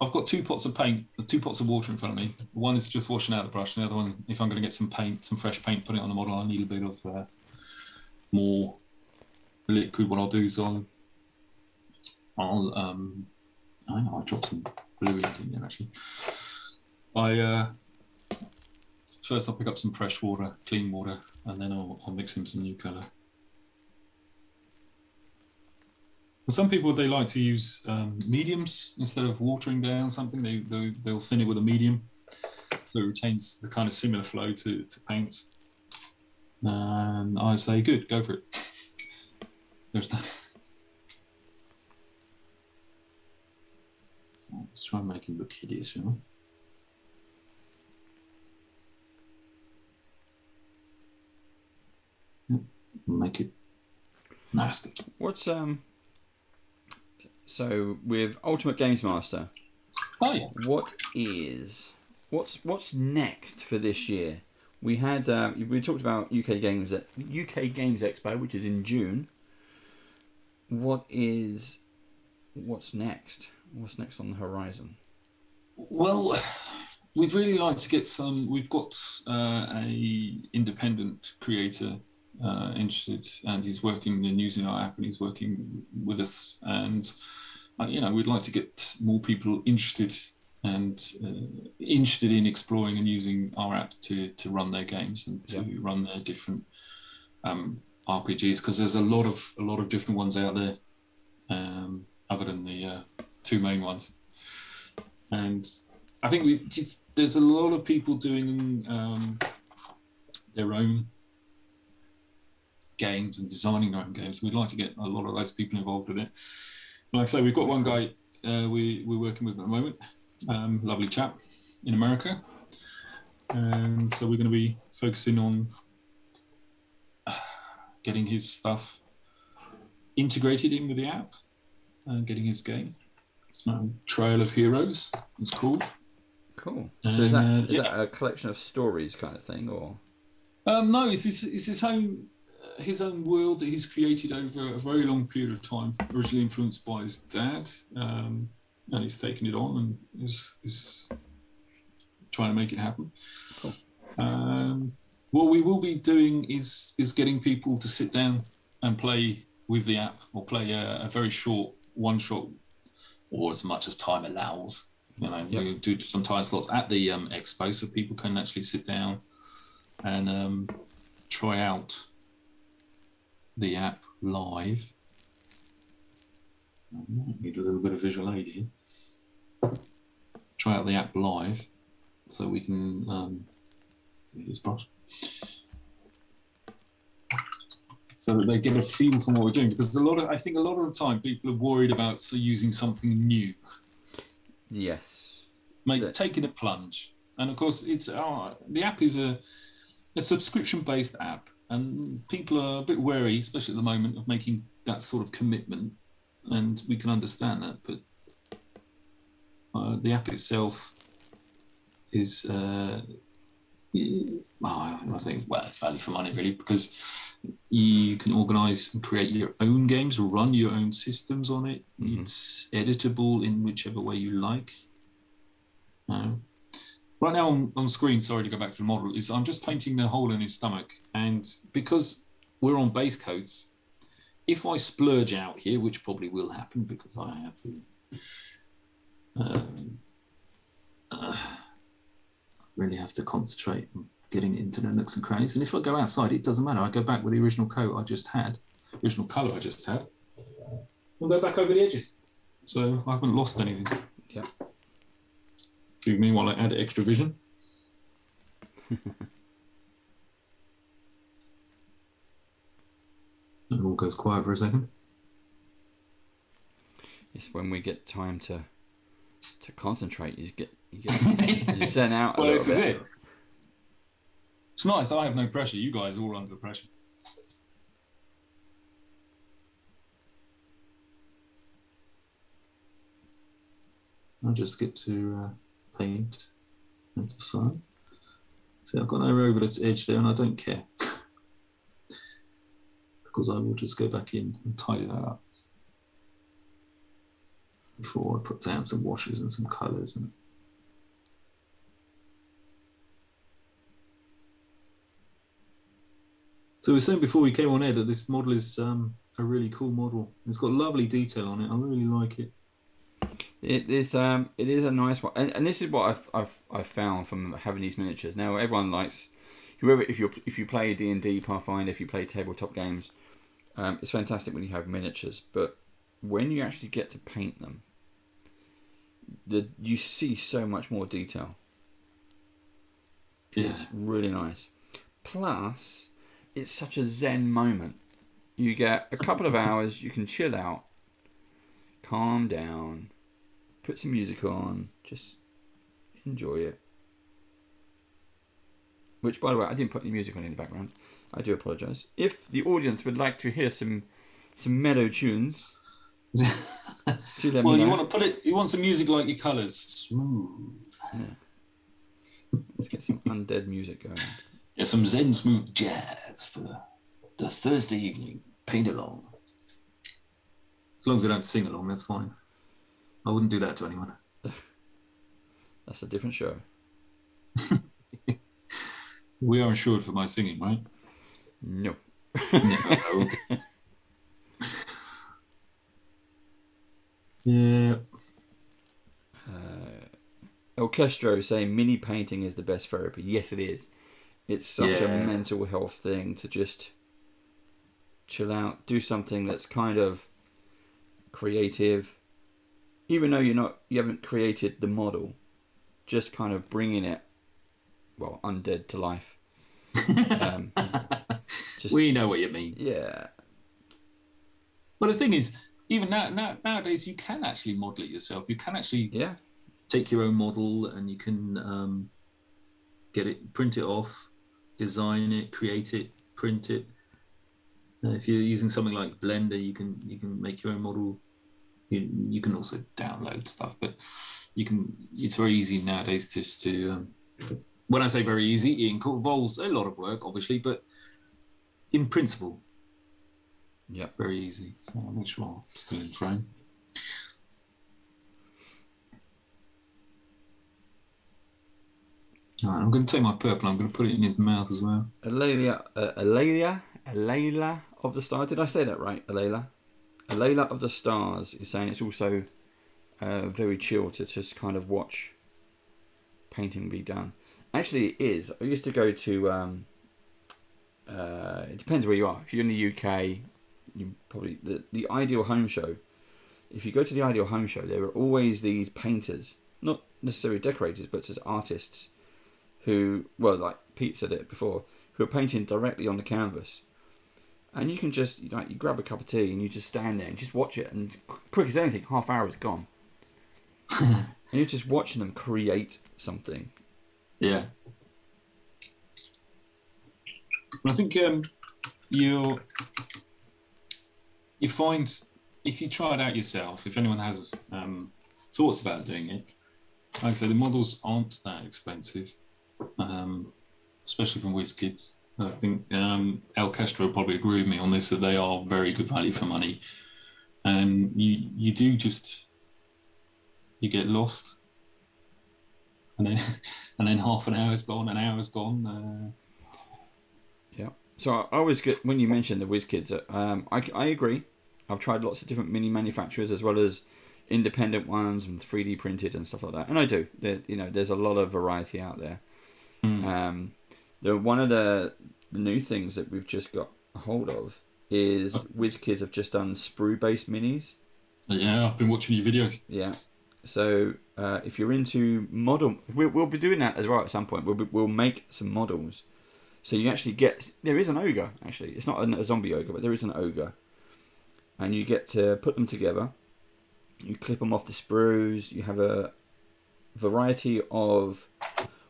I've got 2 pots of paint, 2 pots of water in front of me. One is just washing out the brush, and the other one, if I'm going to get some paint, some fresh paint, put it on the model, I need a bit of more liquid. What I'll do is I dropped some blue ink in there actually. First I'll pick up some fresh water, clean water, and then I'll mix in some new colour. Some people, they like to use mediums instead of watering down something. They'll thin it with a medium, so it retains the kind of similar flow to paint. And I say, good, go for it. There's that. Let's try and make him look hideous, you know. Make it nasty. What's so with Ultimate Games Master? Oh yeah. What's next for this year? We had we talked about UK Games Expo, which is in June. What's next? What's next on the horizon? Well, we'd really like to get some. We've got a independent creator interested, and he's working and using our app, and he's working with us. And you know, we'd like to get more people interested in exploring and using our app to run their games and to run their different RPGs, because there's a lot of different ones out there, other than the two main ones. And I think there's a lot of people doing their own games and designing their own games. We'd like to get a lot of those people involved with it. Like I say, we've got one guy we're working with at the moment, lovely chap in America, and so we're going to be focusing on getting his stuff integrated in with the app and getting his game. Trail of Heroes, it's called. Cool. So is that a collection of stories kind of thing, or? No, it's his own world that he's created over a very long period of time, originally influenced by his dad, and he's taken it on and is trying to make it happen. Cool. What we will be doing is getting people to sit down and play with the app, or play a very short one-shot, or as much as time allows. You know, we do some time slots at the expo, so people can actually sit down and try out the app live. I might need a little bit of visual aid here. Try out the app live, so we can see his brush, so that they get a feel from what we're doing. Because I think a lot of the time people are worried about using something new. Yes. Taking a plunge, and of course the app is a subscription-based app, and people are a bit wary, especially at the moment, of making that sort of commitment, and we can understand that. But the app itself is, I think, it's value for money, really, because you can organise and create your own games, run your own systems on it. Mm-hmm. It's editable in whichever way you like. Right now on screen, sorry to go back to the model, I'm just painting the hole in his stomach. And because we're on base coats, if I splurge out here, which probably will happen because I have really have to concentrate on getting it into the nooks and crannies. And if I go outside, it doesn't matter. I go back with the original coat I just had, original colour I just had, and go back over the edges. So I haven't lost anything. Yeah. Meanwhile, I add extra vision. It all goes quiet for a second. It's when we get time to concentrate. You zen out a well, little this bit. Is it. It's nice. I have no pressure. You guys are all under pressure. I'll just get to paint and to sign. See, I've got no over the edge there, and I don't care because I will just go back in and tidy that up before I put down some washes and some colours. And so we were saying before we came on air that this model is a really cool model. It's got lovely detail on it. I really like it. It is a nice one, and this is what I've found from having these miniatures. Now everyone likes, if you play D&D, Pathfinder, if you play tabletop games, it's fantastic when you have miniatures. But when you actually get to paint them, you see so much more detail. It's really nice. Plus, it's such a zen moment. You get a couple of hours, you can chill out, calm down, put some music on, just enjoy it. Which, by the way, I didn't put any music on in the background. I do apologise. If the audience would like to hear some mellow tunes, do let me know. You want to put it. You want some music like your colours, smooth. Yeah. Let's get some undead music going. Yeah, some zen smooth jazz for the Thursday evening paint along. As long as they don't sing along, that's fine. I wouldn't do that to anyone. That's a different show. We are insured for my singing, right? No. No. Yeah. Orchestro saying mini painting is the best therapy. Yes, it is. It's such a mental health thing to just chill out, do something that's kind of creative, even though you haven't created the model, just kind of bringing it, well, undead to life. We know what you mean. Yeah. But the thing is, even nowadays, you can actually model it yourself. You can actually take your own model, and you can get it, print it off, design it, create it, print it. If you're using something like Blender, you can make your own model. You can also download stuff, but you can. It's very easy nowadays just to. When I say very easy, it involves a lot of work, obviously, but in principle, very easy. So I'll make sure I'm still in frame. All right, I'm going to take my purple. I'm going to put it in his mouth as well. Alayla of the Stars. Did I say that right? Alayla of the Stars is saying it's also very chill to just kind of watch painting be done. Actually, it is. I used to go to. It depends where you are. If you're in the UK, you probably the Ideal Home Show. If you go to the Ideal Home Show, there are always these painters, not necessarily decorators, but just artists who, well, like Pete said it before, who are painting directly on the canvas. And you can just, you grab a cup of tea and you just stand there and just watch it, and quick as anything, half hour is gone. And you're just watching them create something. Yeah. I think you find, if you try it out yourself, if anyone has thoughts about doing it, like I say, the models aren't that expensive, especially from WizKids. I think El Castro will probably agree with me on this, that they are very good value for money. And you do just, you get lost. And then half an hour is gone, an hour is gone. Yeah. So I always get, when you mentioned the WizKids, I agree. I've tried lots of different mini manufacturers as well as independent ones and 3D printed and stuff like that. And I do. There's a lot of variety out there. One of the new things that we've just got a hold of is WizKids have just done sprue-based minis. Yeah, I've been watching your videos. Yeah. So if you're into model, we'll be doing that as well at some point. We'll make some models. So you actually get, there is an ogre, actually. It's not a zombie ogre, but there is an ogre. And you get to put them together. You clip them off the sprues. You have a variety of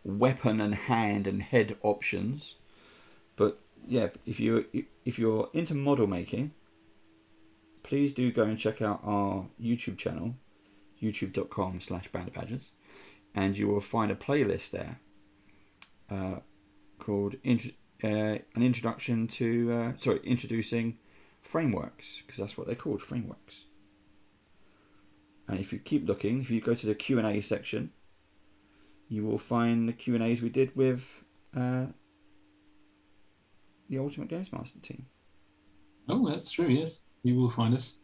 weapon and hand and head options. But yeah, if you're into model making, please do go and check out our YouTube channel, youtube.com/bandofbadgers, and you will find a playlist there called introducing frameworks, because that's what they're called, frameworks. And if you keep looking, if you go to the Q&A section, you will find the Q&As we did with the Ultimate Games Master team. Oh, that's true, yes. You will find us.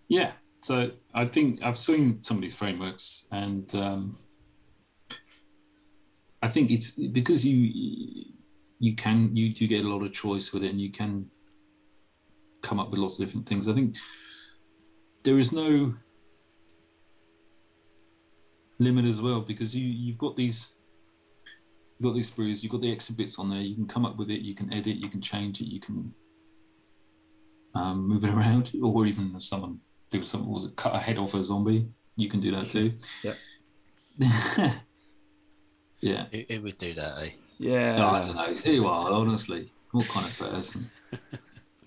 Yeah, so I think I've seen some of these frameworks, and I think it's because you do get a lot of choice with it, and you can come up with lots of different things. I think there is no limit as well, because you've got these sprues, you've got the extra bits on there. You can come up with it, you can edit, you can change it, you can move it around, or even someone do something, was it cut a head off a zombie? You can do that too. Yep. Yeah. Who would do that, eh? Yeah. No, I don't know. Who you are, honestly. What kind of person?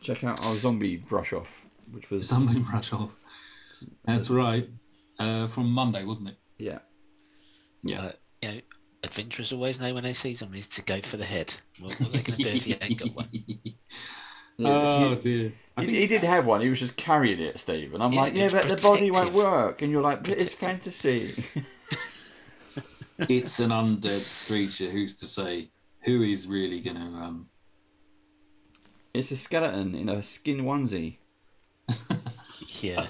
Check out our zombie brush off, which was Zombie brush off. That's right. From Monday, wasn't it? Yeah. Yeah. Adventurers always know when they see zombies to go for the head. What are they going to do if you ain't got one? Oh dear. He did have one. He was just carrying it, Steve. And I'm like, yeah, but the body won't work. And you're like, but it's fantasy. It's an undead creature. Who's to say? Who is really going to... It's a skeleton in a skin onesie. Yeah.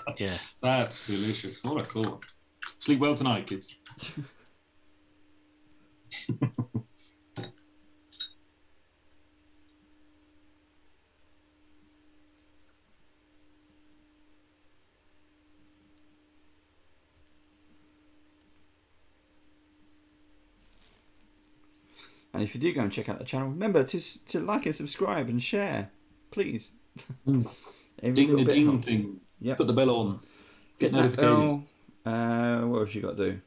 That's delicious. What a thought. Sleep well tonight, kids. And if you do go and check out the channel, remember to like and subscribe and share, please. Ding the ding thing. Yep. Put the bell on. Get that bell. What else you got to do?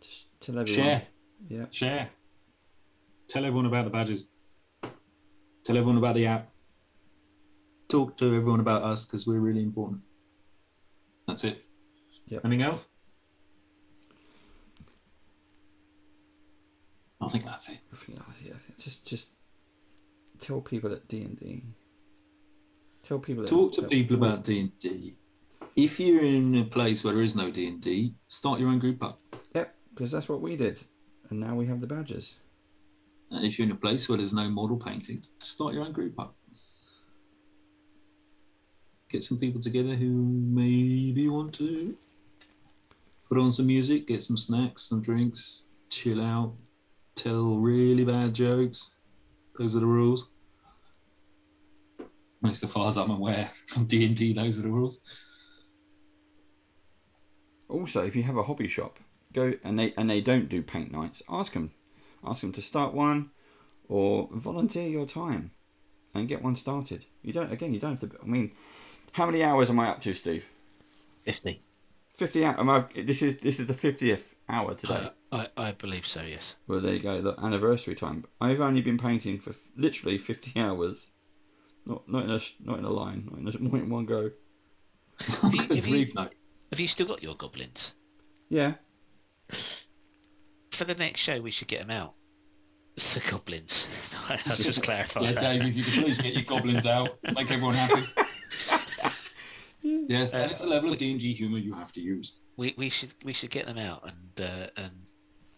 Just tell everyone. Share. Yeah. Share. Tell everyone about the badges. Tell everyone about the app. Talk to everyone about us, because we're really important. That's it. Yep. Anything else? I think that's it. Just tell people at D&D. Tell people. Talk to people about D&D. If you're in a place where there is no D&D, start your own group up. Yep, because that's what we did, and now we have the badges. And if you're in a place where there's no model painting, start your own group up. Get some people together who maybe want to put on some music, get some snacks, some drinks, chill out, tell really bad jokes. Those are the rules. At least as far as I'm aware of D&D, those are the rules. Also, if you have a hobby shop, go and they don't do paint nights, ask them to start one, or volunteer your time and get one started. You don't have to. I mean, how many hours am I up to, Steve? 50. 50 hours. This is the 50th hour today. I believe so. Yes. Well, there you go. The anniversary time. I've only been painting for literally 50 hours. Not in a line. Not in one go. Have you still got your goblins? Yeah. For the next show, we should get them out. The goblins. I'll just clarify. Yeah, that. Dave, if you could please get your goblins out, make everyone happy. Yes, that is the level of D&G humour you have to use. We should get them out and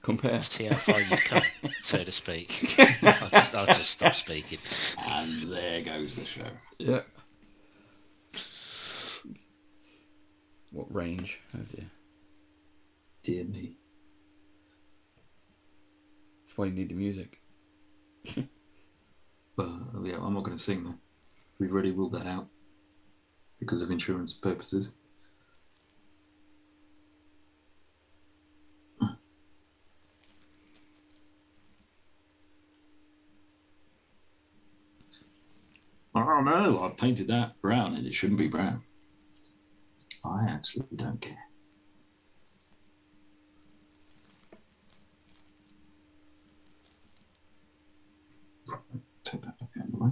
compare. See how far you come, so to speak. I'll just stop speaking. And there goes the show. Yeah. What range? Oh dear. D&D. That's why you need the music. Well, yeah, I'm not going to sing though. We've already ruled that out because of insurance purposes. Oh no, I've painted that brown and it shouldn't be brown. I actually don't care. Take that back out of the way.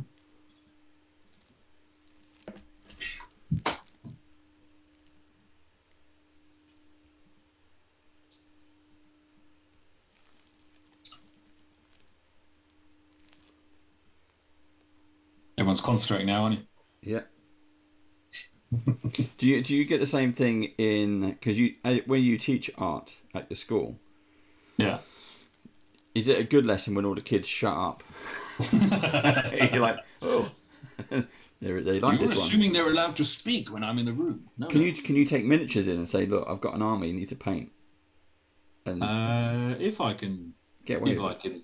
Everyone's concentrating now, aren't you? Yeah. Do you get the same thing in, because when you teach art at your school? Yeah. Is it a good lesson when all the kids shut up? You're like, oh, they like this one. You're assuming they're allowed to speak when I'm in the room. No, can you take miniatures in and say, look, I've got an army, you need to paint? And if I can get away if I can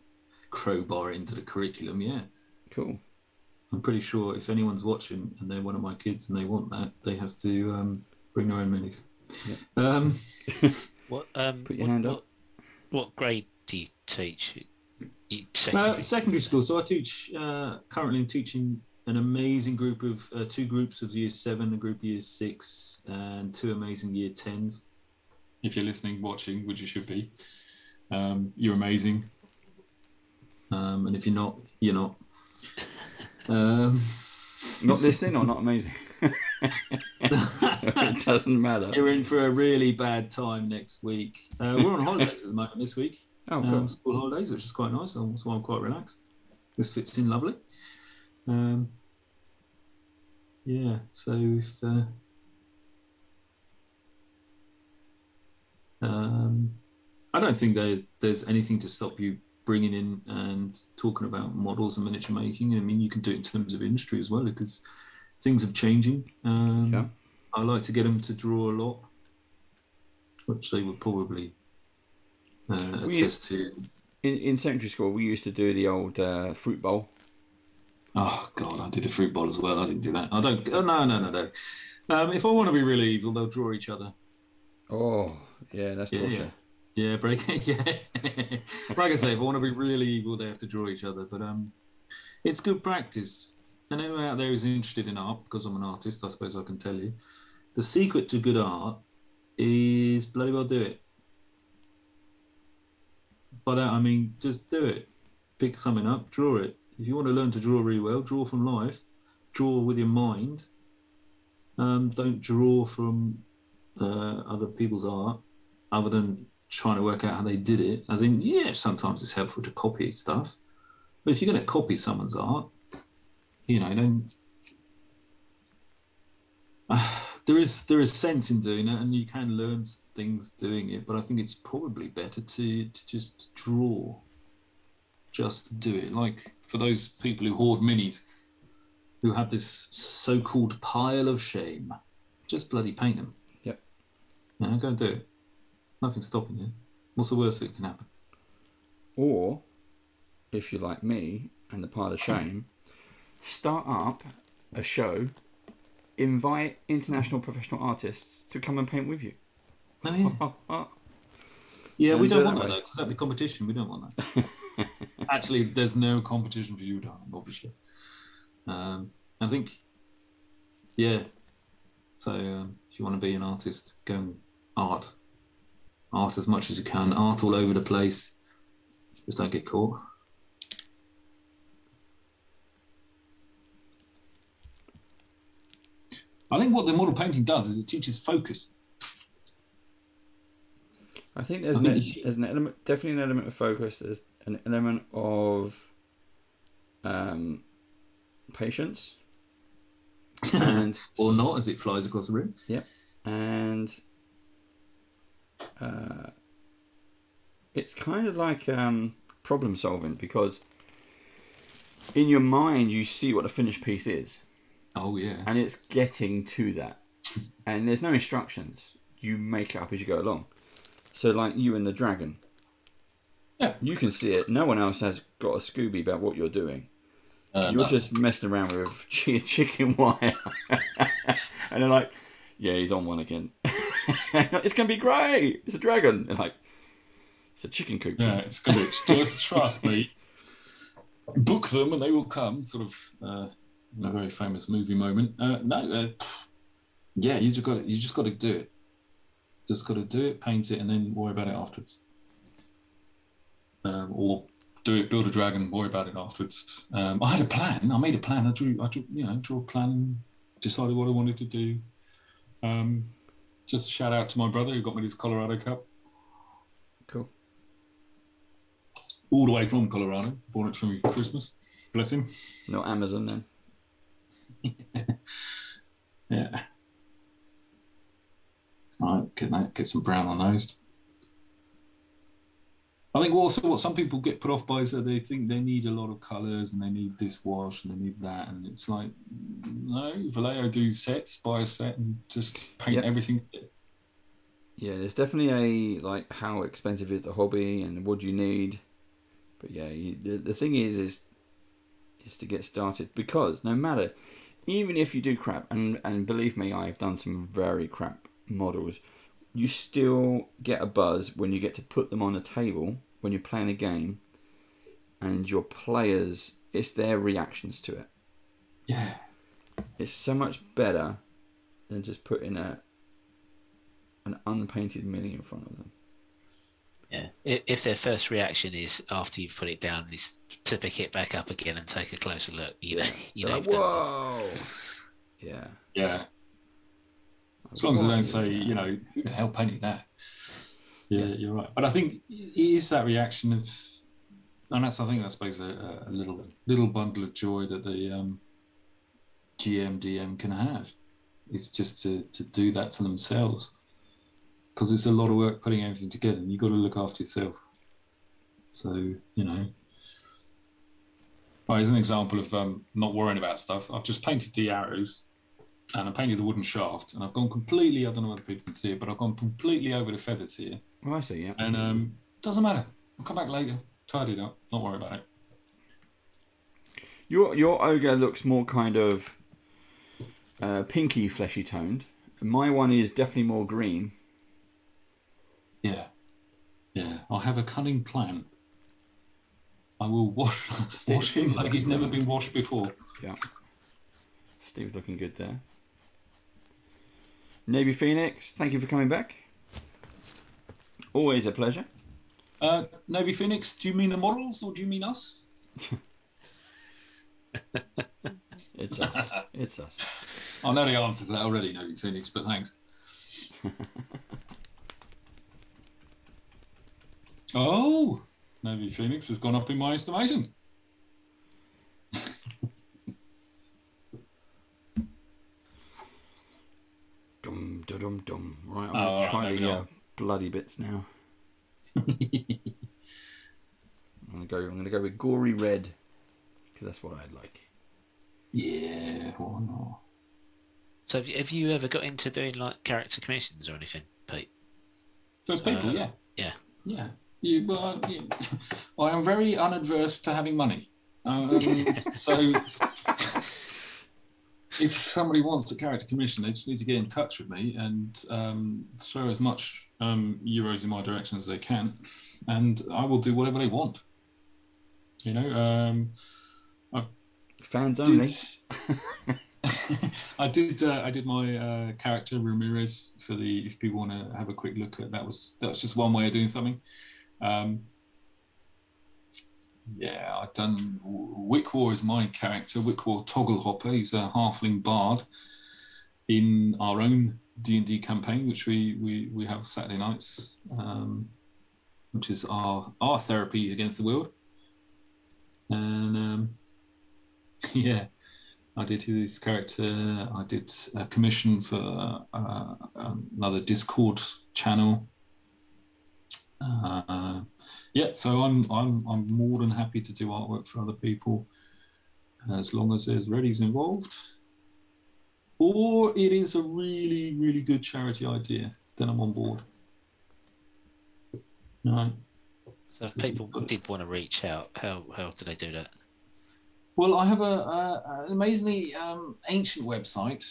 crowbar it into the curriculum, yeah. Cool. I'm pretty sure if anyone's watching and they're one of my kids and they want that, they have to bring their own minis. Yep. What Put your hand up. What grade do you teach? Secondary school. So I teach currently. I'm teaching an amazing group of 2 groups of year 7, a group of year 6, and 2 amazing year 10s. If you're listening, watching, which you should be, you're amazing. And if you're not, you're not. Not listening or not amazing? It doesn't matter. You're in for a really bad time next week. We're on holidays at the moment this week. Oh, cool. School holidays, which is quite nice. So I'm quite relaxed. This fits in lovely. Yeah. So if I don't think there's anything to stop you bringing in and talking about models and miniature making. I mean, you can do it in terms of industry as well, because things are changing. Yeah. I like to get them to draw a lot, which they would probably attest to. In secondary school, we used to do the old fruit bowl. Oh God, I did a fruit bowl as well. I didn't do that. I don't. Oh, no. If I want to be really evil, they'll draw each other. Oh, yeah, that's torture. Yeah, break it. Yeah. Like I say, if I want to be really evil, they have to draw each other. But it's good practice. And anyone out there who's interested in art, because I'm an artist, I suppose I can tell you, the secret to good art is bloody well do it. By that I mean just do it. Pick something up, draw it. If you want to learn to draw really well, draw from life, draw with your mind. Don't draw from other people's art, other than trying to work out how they did it. As in, yeah, sometimes it's helpful to copy stuff, but if you're going to copy someone's art, you know, then there is sense in doing it, and you can learn things doing it. But I think it's probably better to just draw, just do it. Like for those people who hoard minis, who have this so-called pile of shame, just bloody paint them. Yep. No, go and do it. Nothing's stopping you. What's the worst that can happen? Or, if you're like me and the pile of shame, start up a show, invite international professional artists to come and paint with you. Oh, yeah. Yeah, we don't want that though, because that'd be competition. We don't want that. Actually, there's no competition for you, darling, obviously. I think, yeah. So if you want to be an artist, go and art as much as you can. Art all over the place. Just don't get caught. I think what the model painting does is it teaches focus. I think there's an element, definitely an element of focus. There's an element of patience, and or not, as it flies across the room. Yep, and it's kind of like problem solving, because in your mind you see what the finished piece is. Oh yeah. And it's getting to that, and there's no instructions. You make it up as you go along. So like you and the dragon. Yeah. You can see it. No one else has got a Scooby about what you're doing. You're just messing around with chicken wire. And they're like, yeah, he's on one again. It's going to be great. It's a dragon. And like, it's a chicken coop. Yeah, it's going to just trust me. Book them and they will come. Sort of a very famous movie moment. Yeah, you just got to do it. Just got to do it, paint it, and then worry about it afterwards. Or do it, build a dragon, worry about it afterwards. I had a plan. I made a plan. I drew a plan, decided what I wanted to do. Just a shout out to my brother who got me this Colorado Cup. Cool. All the way from Colorado. Bought it for me for Christmas. Bless him. Not Amazon then. Yeah. All right, get some brown on those. I think also what some people get put off by is that they think they need a lot of colours and they need this wash and they need that, and it's like, no, Vallejo do sets, buy a set and just paint everything. Yeah, there's definitely a like how expensive is the hobby and what do you need, but yeah, the thing is is to get started, because no matter, even if you do crap, and believe me, I've done some very crap models, you still get a buzz when you get to put them on a table when you're playing a game, and your players, it's their reactions to it. Yeah. It's so much better than just putting an unpainted mini in front of them. Yeah. If their first reaction is after you've put it down is to pick it back up again and take a closer look, you know, like, whoa. Yeah. Yeah. As long as they don't say, you know, who the hell painted that? Yeah, you're right. But I think it is that reaction of, and that's, I think, I suppose, a little bundle of joy that the GM/DM can have. Is just to do that for themselves. Because it's a lot of work putting everything together, and you've got to look after yourself. So, you know. Well, as an example of not worrying about stuff, I've just painted the arrows, and I painted the wooden shaft, and I've gone completely, I don't know whether people can see it, but I've gone completely over the feathers here. Oh, I see, yeah. And doesn't matter. I'll come back later, tidy it up, not worry about it. Your ogre looks more kind of pinky, fleshy toned. My one is definitely more green. Yeah. Yeah. I have a cunning plan. I will wash him like he's never been washed before. Yeah. Steve's looking good there. Navy Phoenix, thank you for coming back. Always a pleasure. Navy Phoenix, do you mean the models or do you mean us? It's us. It's us. I know the answer to that already, Navy Phoenix, but thanks. Oh, Navy Phoenix has gone up in my estimation. Dum dum dum. Right, I'm gonna try the bloody bits now. I'm gonna go with gory red because that's what I'd like. Yeah, why not? So have you ever got into doing like character commissions or anything, Pete? For people, yeah. Yeah. Yeah. Well, I am very unadverse to having money. So if somebody wants a character commission, they just need to get in touch with me and throw as much euros in my direction as they can, and I will do whatever they want. You know, fans only. I did my character Ramirez for the. If people want to have a quick look at that, was just one way of doing something. Yeah, I've done Wickwar is my character. Wickwar Togglehopper. He's a halfling bard in our own D&D campaign, which we have Saturday nights, which is our therapy against the world. And yeah, I did his character. I did a commission for another Discord channel. Yeah, so I'm more than happy to do artwork for other people, as long as there's readies involved, or it is a really, really good charity idea. Then I'm on board. Right. So if people did want to reach out, how do they do that? Well, I have an amazingly ancient website,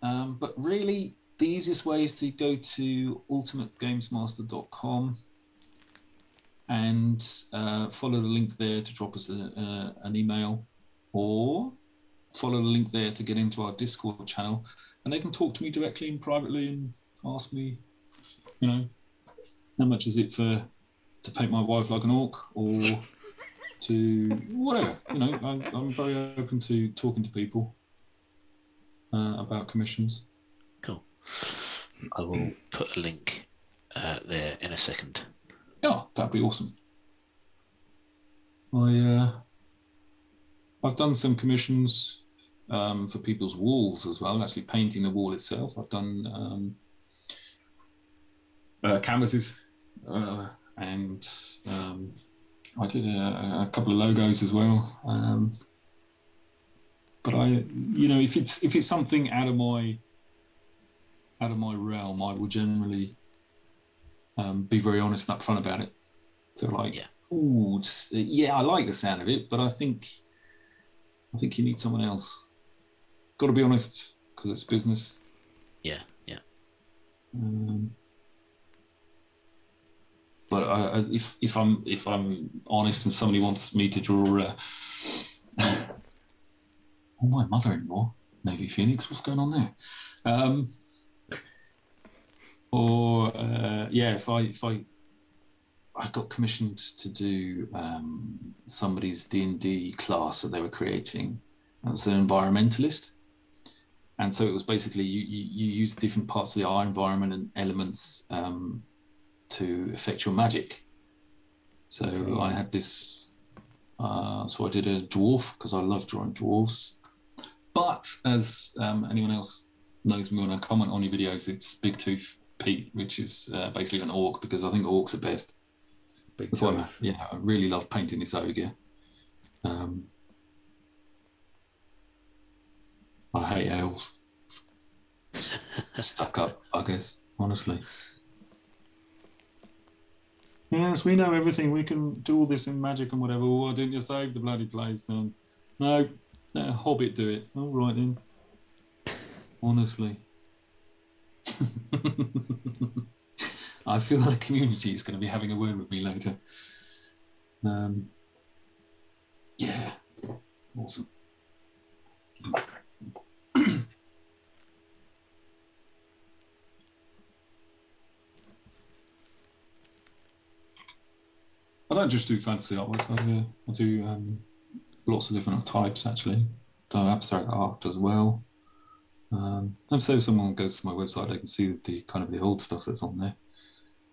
but really the easiest way is to go to ultimategamesmaster.com. and follow the link there to drop us an email, or follow the link there to get into our Discord channel, and they can talk to me directly and privately and ask me, you know, how much is it to paint my wife like an orc, or to whatever. You know, I'm very open to talking to people about commissions. Cool. I will put a link there in a second. Yeah, that'd be awesome. I've done some commissions for people's walls as well, actually painting the wall itself. I've done canvases, and I did a couple of logos as well. But you know, if it's something out of my realm, I will generally be very honest and upfront about it. So like, yeah, I like the sound of it, but I think I think you need someone else. Got to be honest, because it's business. Yeah, yeah. But if I'm honest, and somebody wants me to draw, my mother-in-law, Navy Phoenix, what's going on there? If I got commissioned to do somebody's D&D class that they were creating. That's an environmentalist. And so it was basically you use different parts of our environment and elements to affect your magic. So I had this, so I did a dwarf because I love drawing dwarves. But as anyone else knows me when I comment on your videos, it's Big Tooth Pete, which is basically an orc, because I think orcs are best. That's why I really love painting this ogre. I hate elves. Stuck up, I guess, honestly. Yes, we know everything. We can do all this in magic and whatever. Why didn't you save the bloody place then? No, Hobbit do it. All right then. Honestly. I feel like the community is going to be having a word with me later. Yeah. Awesome. I don't just do fantasy artwork. I do lots of different types, actually. So abstract art as well. And so if someone goes to my website, they can see the kind of the old stuff that's on there.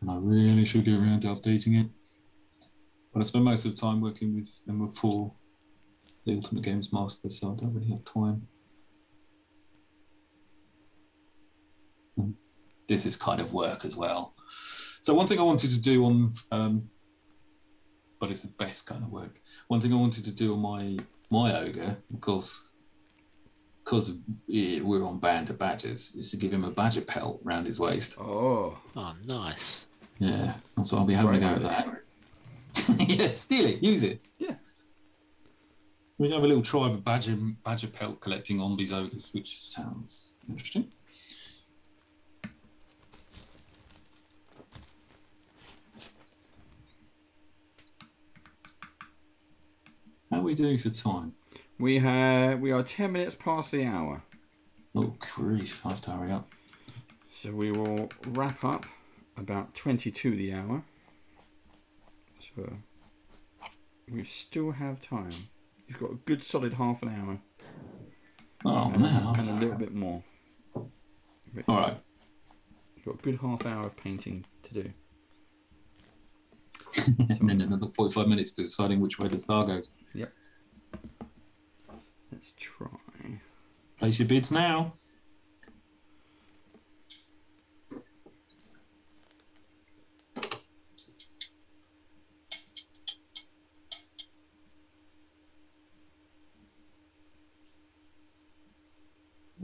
And I really should get around to updating it. But I spend most of the time working with M04, the Ultimate Games Master, so I don't really have time. And this is kind of work as well. So one thing I wanted to do on, but it's the best kind of work. One thing I wanted to do on my ogre, of course, because we're on Band of Badgers, is to give him a badger pelt around his waist. Oh, nice. Yeah, so I'll be having a go at that. Yeah, steal it, use it. Yeah. We have a little tribe of badger pelt collecting on these ogres, which sounds interesting. How are we doing for time? We are 10 minutes past the hour. Oh, grief. I have to hurry up. So we will wrap up about 20 to the hour. So we still have time. You've got a good solid half an hour. Oh, man. And a little bit more. All right. You've got a good half hour of painting to do. And then another 45 minutes to deciding which way the star goes. Yep. Let's try. Place your bids now.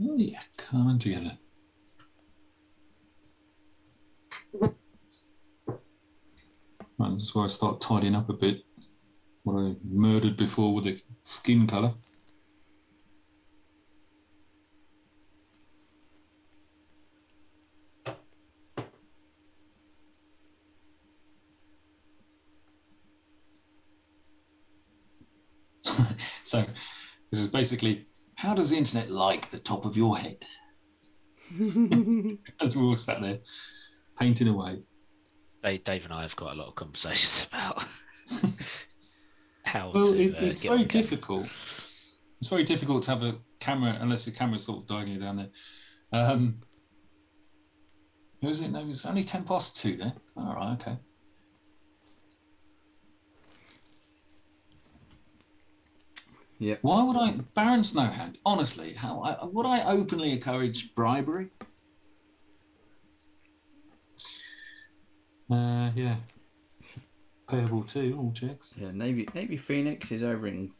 Oh yeah, coming together. Right, this is where I start tidying up a bit. What I murdered before with the skin colour. So this is basically, how does the internet like the top of your head? As we're all sat there painting away. Dave and I have got a lot of conversations about how well, to it's very difficult. It's very difficult to have a camera unless your camera's sort of diagonally down there. Who is it? No, it's only 10 past 2 there. All right, okay. Yeah. Why would I, Baron Snowhand? Honestly, would I openly encourage bribery? Yeah. Payable too. All checks. Yeah, Navy Phoenix is over in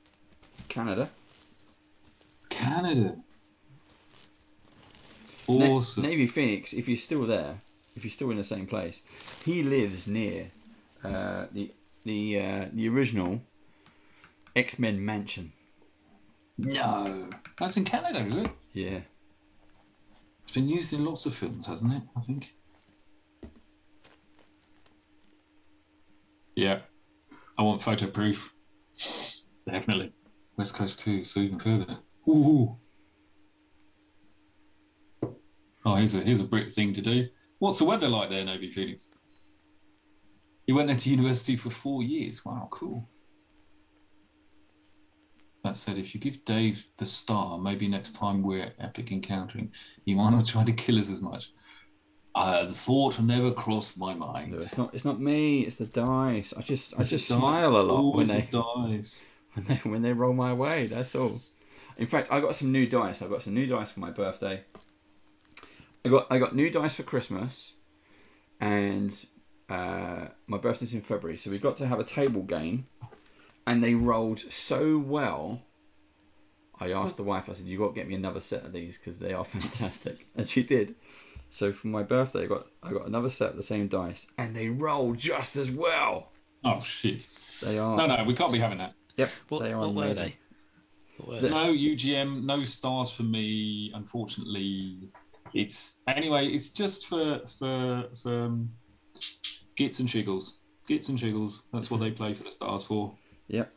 Canada. Canada. Awesome. Navy Phoenix, if you're still there, if you're still in the same place, he lives near the original X-Men mansion. No, that's in Canada, is it? Yeah. It's been used in lots of films, hasn't it? I think. Yeah, I want photo proof. Definitely. West Coast 2, so even further. Ooh. Oh, here's a Brit thing to do. What's the weather like there, Navy Phoenix? You went there to university for 4 years. Wow, cool. That said, if you give Dave the star, maybe next time we're epic encountering, he might not try to kill us as much. The thought never crossed my mind. No, it's not me. It's the dice. I just Dice. smile a lot when dice. when they roll my way. That's all. In fact, I got some new dice. I got some new dice for my birthday. I got new dice for Christmas, and my birthday's in February, so we got to have a table game, and they rolled so well. I asked the wife. I said, "You got to get me another set of these because they are fantastic," and she did. So for my birthday, I got another set of the same dice, and they roll just as well. Oh shit! They are. No, we can't be having that. Yep, What, they are what amazing. were they? No UGM, no stars for me. Unfortunately, it's just for Gits and Shiggles. Gits and Shiggles. That's what they play for the stars for. Yep.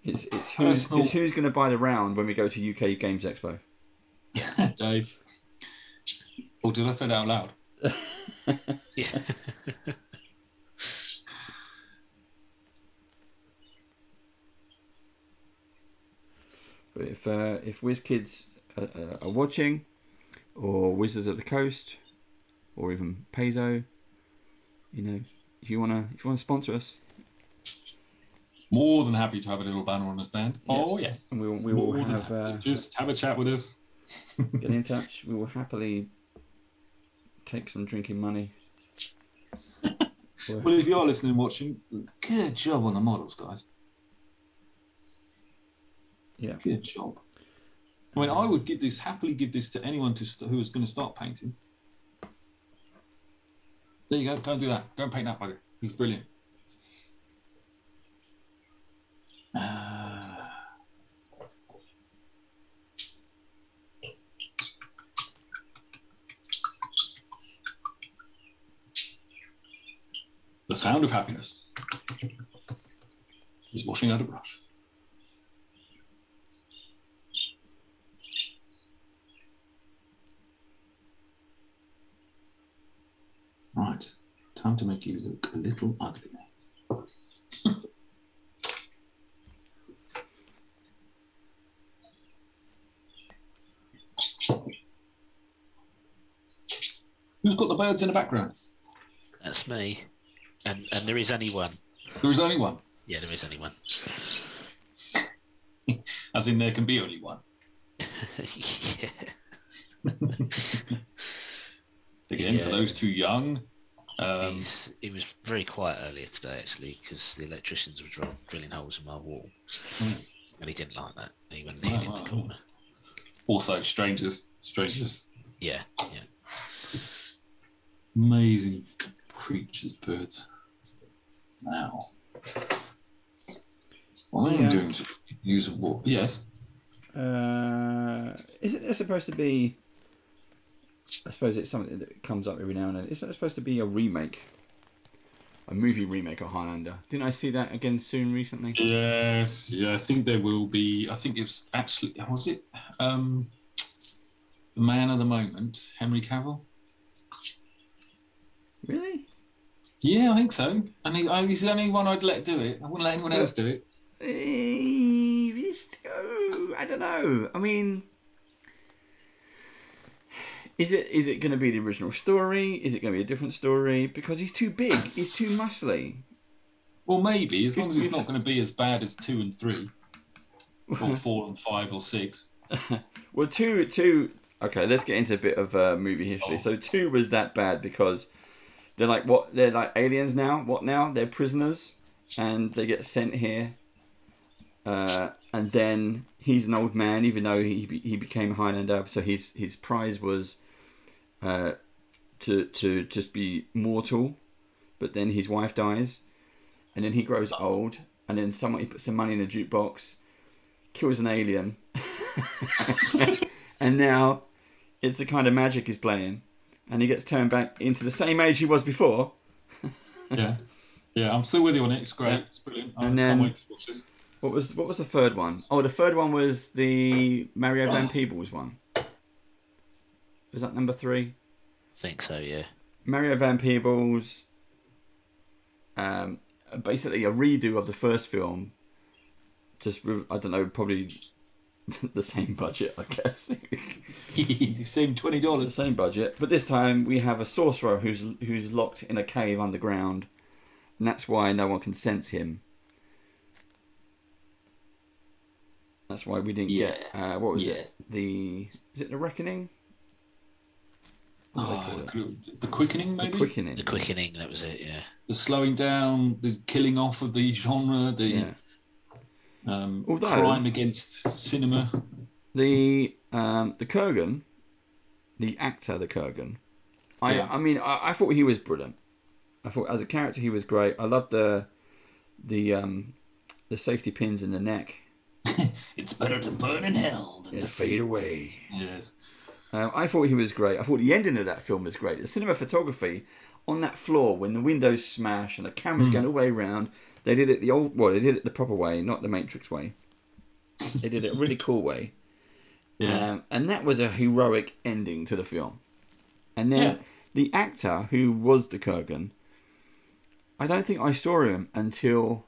It's who's going to buy the round when we go to UK Games Expo. Dave. Or did I say that out loud? Yeah. But if WizKids are watching, or Wizards of the Coast, or even Paizo, if you wanna sponsor us, More than happy to have a little banner on the stand. Yeah. Oh yes, and we will have just have a chat with us. Get in touch. We will happily take some drinking money. Well, if you are listening and watching, good job on the models, guys. Yeah, good job. I mean, I would happily give this to anyone who is going to start painting. There you go. Go and do that. Go and paint that bugger. He's brilliant. The sound of happiness is washing out a brush. Right, time to make you look a little ugly. Who's got the birds in the background? That's me. And there is only one. There is only one? Yeah, there is only one. As in there can be only one? Yeah. Again, for those too young. He was very quiet earlier today, actually, because the electricians were drilling holes in my wall. And he didn't like that. He went in the corner. Also, strangers. Yeah. Amazing creatures, birds. Now, I'm going to use a wall. Yes. Isn't it supposed to be? I suppose it's something that comes up every now and then. Isn't it supposed to be a remake? A movie remake of Highlander. Didn't I see that again soon recently? Yes. Yeah, I think there will be. I think it's actually. Was it the man of the moment, Henry Cavill? Really? Yeah, I think so. And he's the only one I'd let do it. I wouldn't let anyone else do it. I don't know. I mean, is it going to be the original story? Is it going to be a different story? Because he's too big. He's too muscly. Well, maybe, as long as it's not going to be as bad as 2 and 3. Or 4 and 5 or 6. Well, two. Okay, let's get into a bit of movie history. So 2 was that bad because they're like what? They're like aliens now. What now? They're prisoners, and they get sent here. And then he's an old man, even though he became Highlander. So his prize was to just be mortal, but then his wife dies, and then he grows old, and then he puts some money in a jukebox, kills an alien, and now it's a kind of magic he's playing, and he gets turned back into the same age he was before. Yeah, I'm still with you on it. It's great. It's brilliant. I can't wait to watch this. What was the third one? Oh, the third one was the Mario Van Peebles one. Was that number 3? I think so, yeah. Mario Van Peebles, basically a redo of the first film. Just with, I don't know, probably the same budget, I guess. The same $20. The same budget, but this time we have a sorcerer who's locked in a cave underground, and that's why no one can sense him. That's why we didn't get what was it? Is it the Reckoning? The Quickening, maybe. The Quickening. That was it. Yeah. The slowing down, the killing off of the genre, crime against cinema. The Kurgan, the actor, the Kurgan. I mean, I thought he was brilliant. I thought as a character he was great. I loved the safety pins in the neck. It's better to burn in hell than to fade away. Yes. I thought he was great. I thought the ending of that film was great. The cinematography on that floor when the windows smash and the camera's going all the way around. They did it they did it the proper way, not the Matrix way. They did it a really cool way. Yeah. And that was a heroic ending to the film. And then the actor who was the Kurgan, I don't think I saw him until,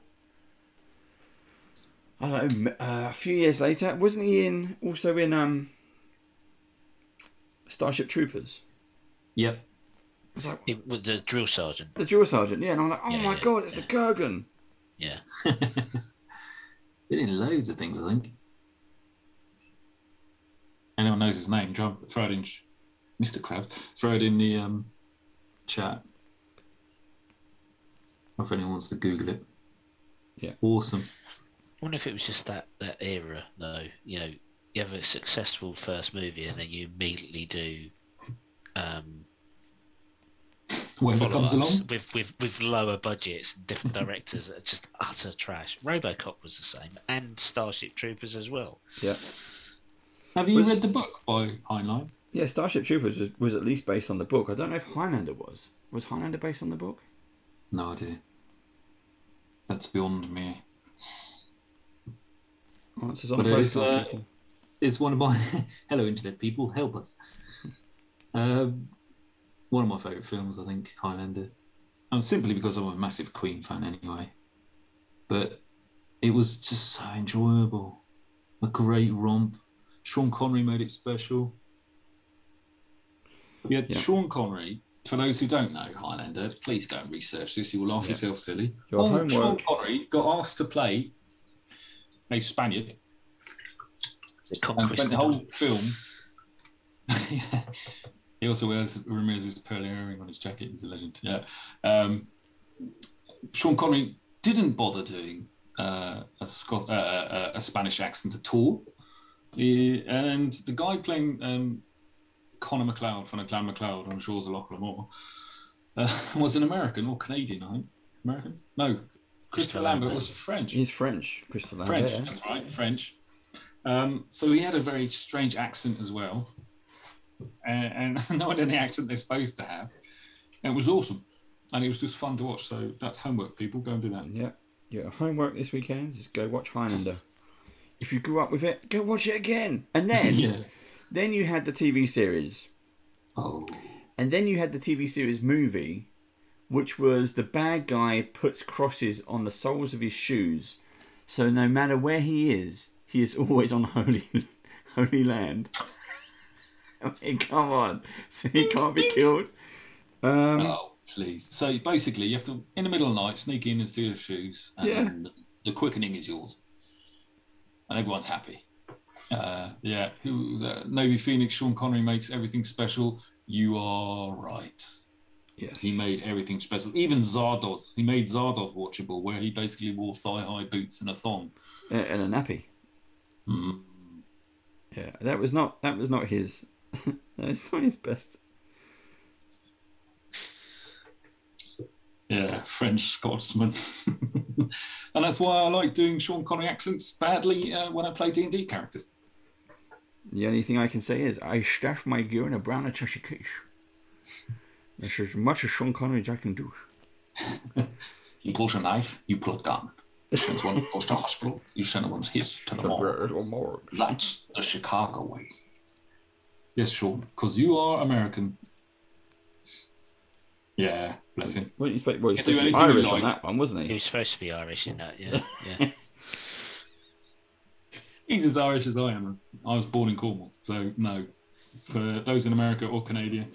I don't know, a few years later. Wasn't he also in Starship Troopers? Yep. I was like, it was the drill sergeant. The drill sergeant, yeah. And I'm like, oh my God, it's the Kurgan. Yeah. Been in loads of things, I think. Anyone knows his name? Throw it in, Mr. Krabs. Throw it in the chat. Or if anyone wants to Google it. Yeah. Awesome. I wonder if it was just that era, though. You know, you have a successful first movie and then you immediately do whatever comes along with lower budgets, different directors that are just utter trash. RoboCop was the same, and Starship Troopers as well. Yeah. Have you read the book by Heinlein? Yeah, Starship Troopers was at least based on the book. I don't know if Highlander was. Was Highlander based on the book? No idea. That's beyond me. Oh, it's on a people. It's one of my hello internet people, help us. One of my favourite films, I think, Highlander. And simply because I'm a massive Queen fan anyway. But it was just so enjoyable. A great romp. Sean Connery made it special. Yeah, Sean Connery, for those who don't know Highlander, please go and research this. You will laugh yourself silly. Sean Connery got asked to play a Spaniard and spent the whole film. He also wears Ramirez's pearl earring on his jacket. He's a legend. Yeah. Sean Connery didn't bother doing a Spanish accent at all. And the guy playing Connor MacLeod from Clan MacLeod on Shores of Loch Lomond was an American or Canadian, I think. American? No. Christopher Lambert was French. He's French, Christopher Lambert. French, yeah. That's right, French. So he had a very strange accent as well. And not any accent they're supposed to have. And it was awesome. And it was just fun to watch. So that's homework, people. Go and do that. Yeah. Yeah, homework this weekend is go watch Highlander. If you grew up with it, go watch it again. And then, then you had the TV series. Oh. And then you had the TV series movie, which was the bad guy puts crosses on the soles of his shoes. So no matter where he is always on holy land. I mean, come on. So he can't be killed. Oh, please. So basically, you have to, in the middle of the night, sneak in and steal his shoes. And the quickening is yours. And everyone's happy. Who was that? Navy Phoenix, Sean Connery makes everything special. You are right. Yes. He made everything special. Even Zardoz. He made Zardoz watchable, where he basically wore thigh-high boots and a thong. And a nappy. Mm. Yeah, that was not his... That's not his best. Yeah, French Scotsman. And that's why I like doing Sean Connery accents badly when I play D&D characters. The only thing I can say is I stuff my gear in a brown attaché case. That's as much as Sean Connery as I can do. You pull a knife, you pull a gun. Since one goes to hospital, you send one his to the morgue. That's the Chicago way. Yes, Sean, because you are American. Yeah, bless him. Well, he's supposed to be Irish on that one, wasn't he? He was supposed to be Irish in that, yeah. Yeah. He's as Irish as I am. I was born in Cornwall, so no. For those in America or Canada,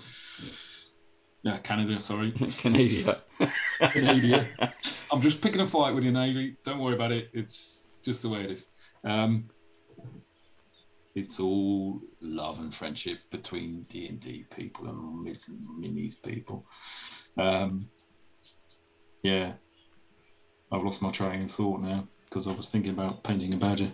Canada, sorry. Canada. I'm just picking a fight with your Navy. Don't worry about it. It's just the way it is. It's all love and friendship between D&D people and minis people. Yeah. I've lost my train of thought now because I was thinking about painting a badger.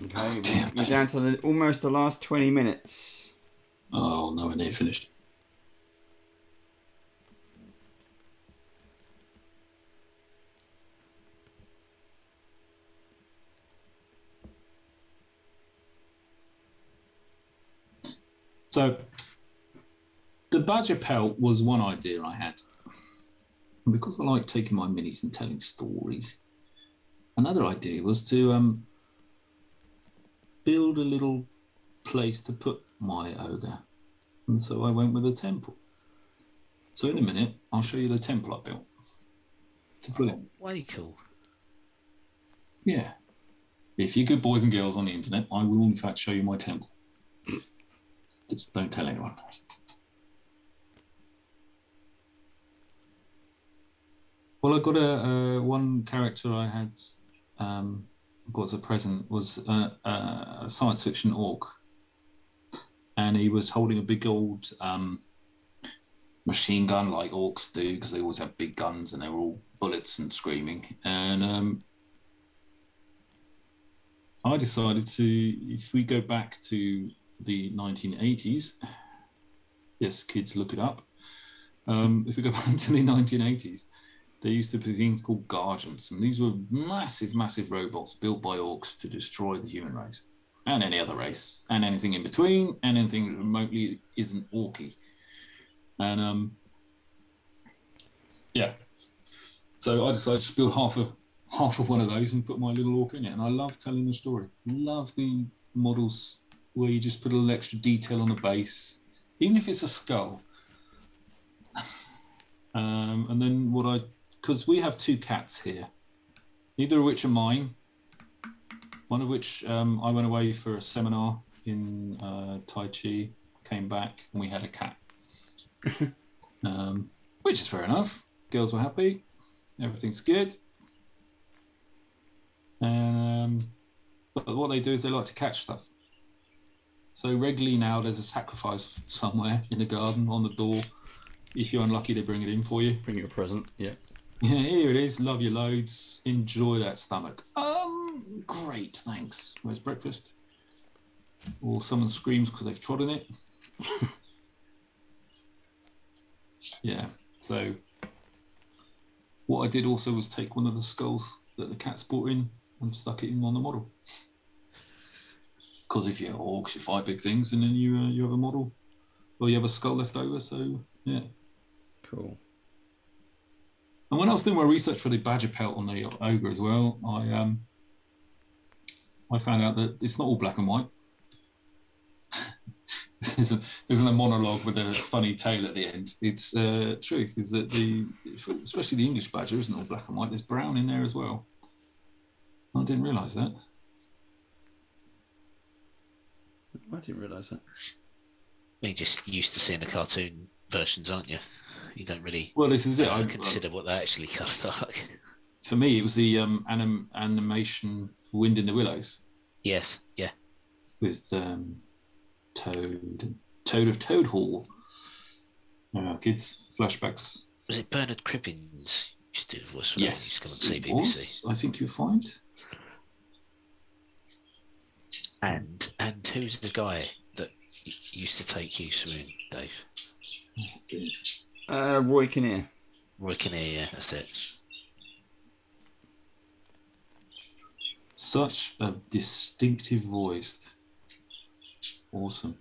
Okay, we're down to almost the last 20 minutes. Oh, no, we're near finished. So, the badger pelt was one idea I had. And because I like taking my minis and telling stories, another idea was to build a little place to put my ogre. And so I went with a temple. So in a minute, I'll show you the temple I built. It's brilliant. Way cool. Yeah. If you're good boys and girls on the internet, I will in fact show you my temple. Just don't tell anyone. Well, I got one character I had got as a present was a science fiction orc, and he was holding a big old machine gun like orcs do, because they always have big guns and they were all bullets and screaming. And I decided to, if we go back to the 1980s, yes, kids, look it up. If we go back to the 1980s, there used to be things called guardians, and these were massive, massive robots built by orcs to destroy the human race and any other race and anything in between and anything that remotely isn't orky. And yeah, so I decided to build half of one of those and put my little orc in it. And I love telling the story. Love the models where you just put a little extra detail on the base, even if it's a skull. And then because we have two cats here, neither of which are mine. One of which I went away for a seminar in Tai Chi, came back, and we had a cat. Which is fair enough. Girls were happy. Everything's good. But what they do is they like to catch stuff. So regularly now there's a sacrifice somewhere in the garden on the door. If you're unlucky, they bring it in for you. Bring you a present, yeah. Yeah, here it is. Love you loads. Enjoy that stomach. Great, thanks. Where's breakfast? Or someone screams because they've trodden it. Yeah, so what I did also was take one of the skulls that the cats brought in and stuck it in on the model. Because if you're orcs, you fight big things, and then you have a model, or you have a skull left over. So yeah, cool. And when I was doing my research for the badger pelt on the ogre as well, I found out that it's not all black and white. This isn't a monologue with a funny tale at the end. It's truth is that especially the English badger isn't all black and white. There's brown in there as well. I didn't realise that. I didn't realise that. You're just used to seeing the cartoon versions, aren't you? You don't really. Well, this is it. I consider what they actually cut like. For me, it was the animation for Wind in the Willows. Yes. Yeah. With Toad and Toad of Toad Hall. Kids, flashbacks. Was it Bernard Cribbins used to do the voice for that? Yes, Used to come and see it BBC. was. I think you'll find. And who's the guy that used to take you swimming, Dave? Roy Kinnear. Roy Kinnear, yeah, that's it. Such a distinctive voice. Awesome.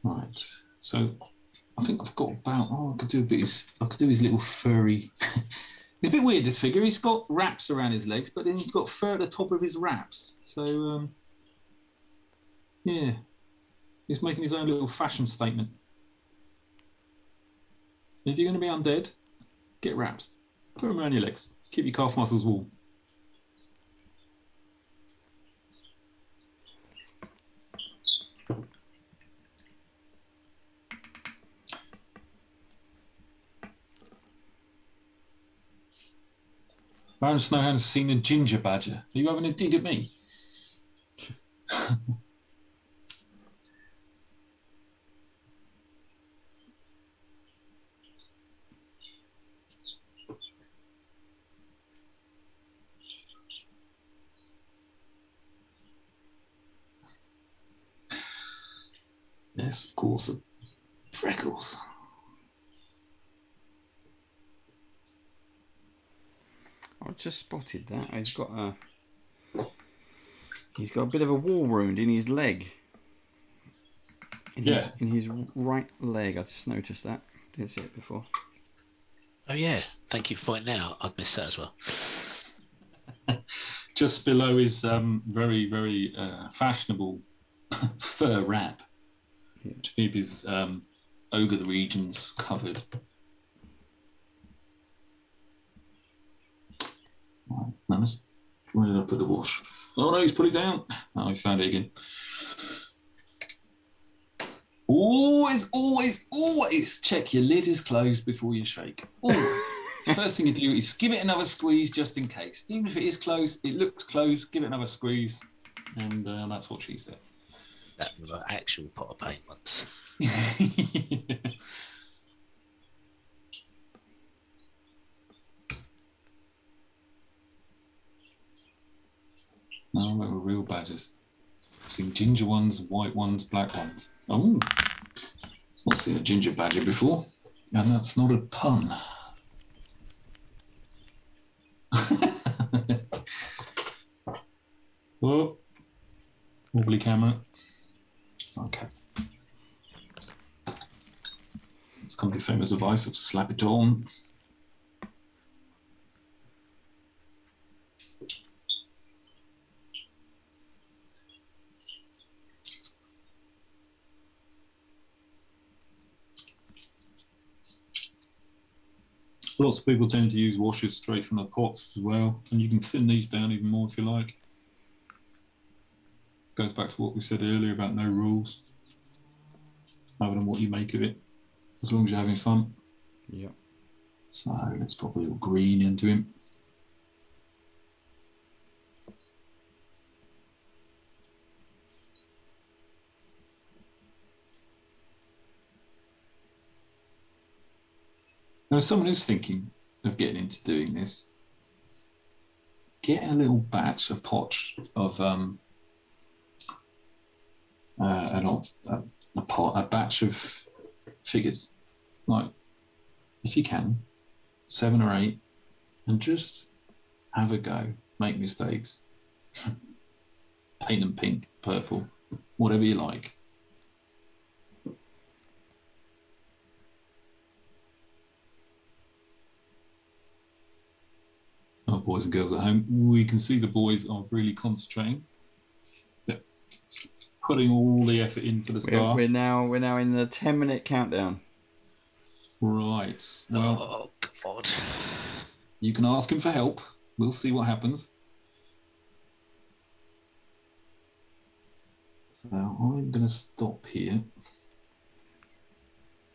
Right. So I think I've got about I could do a bit I could do his little furry. It's a bit weird, this figure. He's got wraps around his legs, but then he's got fur at the top of his wraps. So yeah. He's making his own little fashion statement. If you're going to be undead, get wraps. Put them around your legs. Keep your calf muscles warm. Baron Snowhound's seen a ginger badger. Are you having a dig at me? Yes, of course, the freckles. I just spotted that. He's got a bit of a war wound in his leg. In his right leg. I just noticed that. Didn't see it before. Oh yeah, thank you for pointing out. I'd missed that as well. Just below his very, very fashionable fur wrap. Yeah. To keep his ogre regions covered. Right, now where did I put the wash? Oh no, he's put it down. Oh, I found it again. Always, always, always check your lid is closed before you shake. Always. The first thing you do is give it another squeeze just in case. Even if it is closed, it looks closed, give it another squeeze. And that's what she said. That was an actual pot of paint once. No, they were real badgers. I've seen ginger ones, white ones, black ones. Oh, not seen a ginger badger before. And that's not a pun. Oh, wobbly camera. Okay. It's come to famous advice of slap it on. Lots of people tend to use washers straight from the pots as well, and you can thin these down even more if you like. Goes back to what we said earlier about no rules. Other than what you make of it, as long as you're having fun. Yeah. So let's pop a little green into him. Now, if someone is thinking of getting into doing this, get a little batch, a pot of a batch of figures, like if you can, 7 or 8, and just have a go, make mistakes, paint them pink, purple, whatever you like. Our boys and girls at home, we can see the boys are really concentrating. They're putting all the effort in for the start. We're now in the 10-minute countdown. Right. Well, oh God. You can ask him for help. We'll see what happens. So I'm going to stop here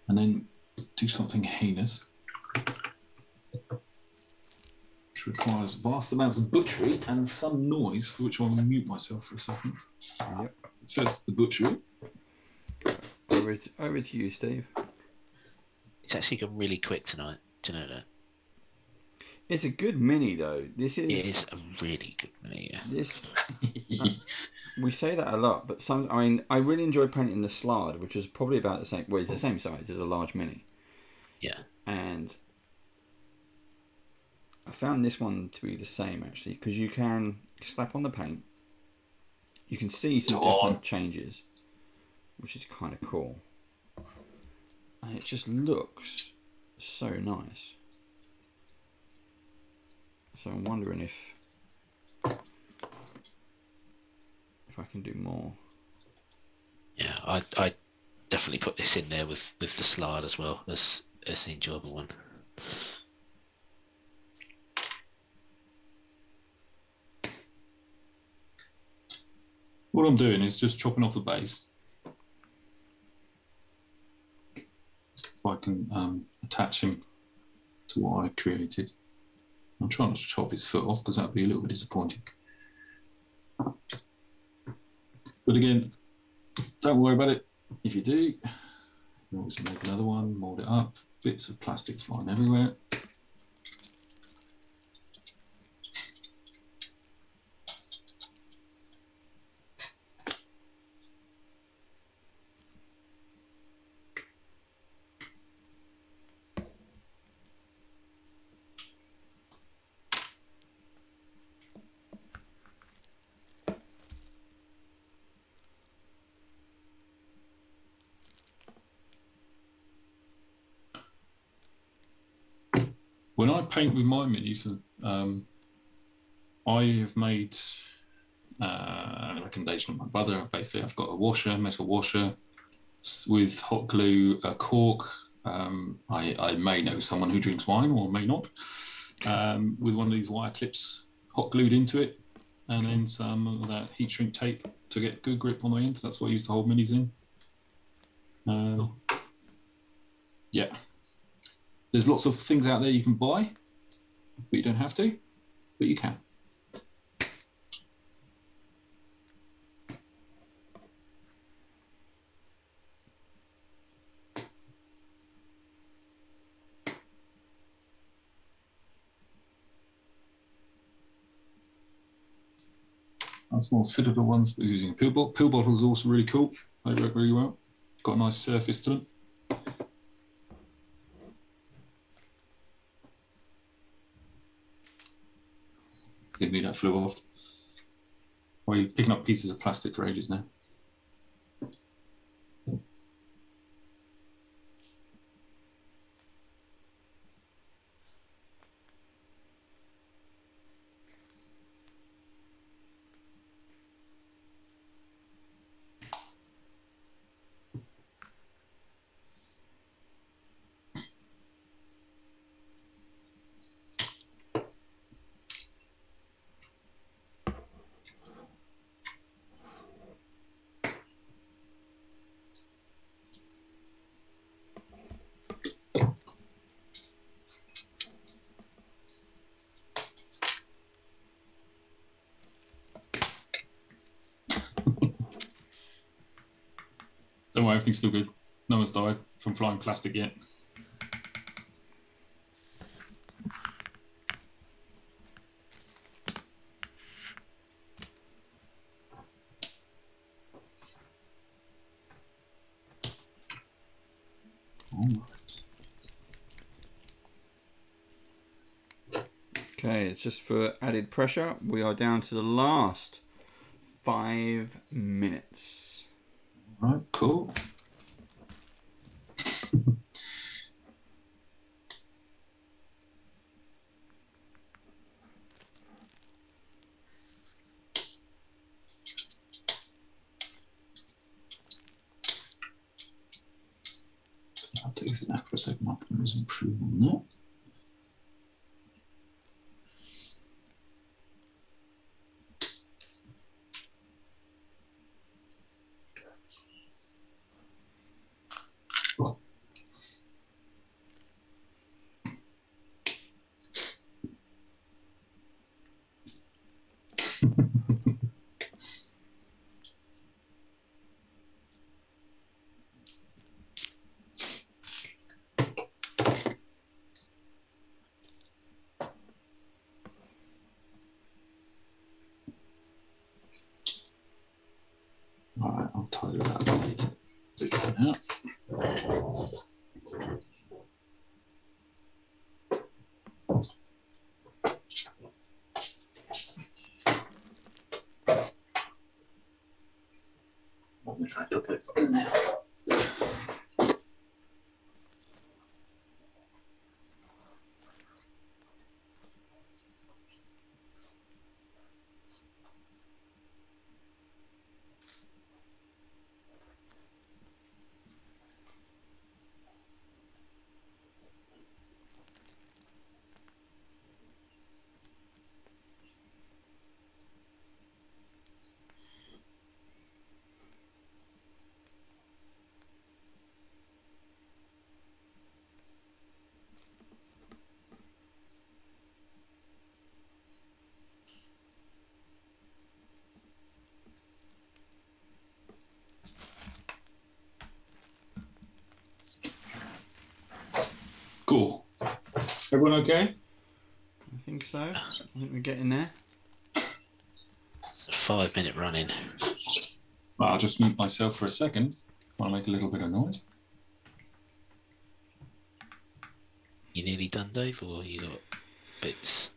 and then do something heinous. which requires vast amounts of butchery and some noise, for which I will mute myself for a second. Yep. First, the butchery. Over to you, Steve. It's actually gone really quick tonight. Do you know that? It's a good mini, though. It is a really good mini. Yeah. This we say that a lot, but I really enjoyed painting the Slard, which was probably about the same. Well, it's the same size as a large mini. Yeah. And I found this one to be the same actually, because you can slap on the paint. You can see some different changes, which is kind of cool. And it just looks so nice. So I'm wondering if I can do more. Yeah, I definitely put this in there with the Slard as well. That's the enjoyable one. What I'm doing is just chopping off the base, so I can attach him to what I created. I'm trying not to chop his foot off because that would be a little bit disappointing. But again, don't worry about it. If you do, you can always make another one, mould it up, bits of plastic flying everywhere. When I paint with my minis, I have made a recommendation of my brother. Basically, I've got a washer, metal washer, with hot glue, a cork. I may know someone who drinks wine, or may not, with one of these wire clips hot glued into it, and then some of that heat shrink tape to get good grip on the end. That's what I used to hold minis in. Yeah. There's lots of things out there you can buy, but you don't have to, but you can. That's more Citadel ones, but using a pill bottle. Pill bottles are also really cool. They work really well. Got a nice surface to them. Give me that flew off. Or you're picking up pieces of plastic for ages now. Don't worry, everything's still good. No one's died from flying plastic yet. Okay, it's just for added pressure. We are down to the last 5 minutes. Right, cool. I'll take that for a second. I can always improve on that. Yeah. Let me try to put this in there. Cool. Everyone okay? I think so. I think we're getting there. It's a 5-minute run-in. Well, I'll just mute myself for a second. Want to make a little bit of noise. You nearly done, Dave, or you got bits?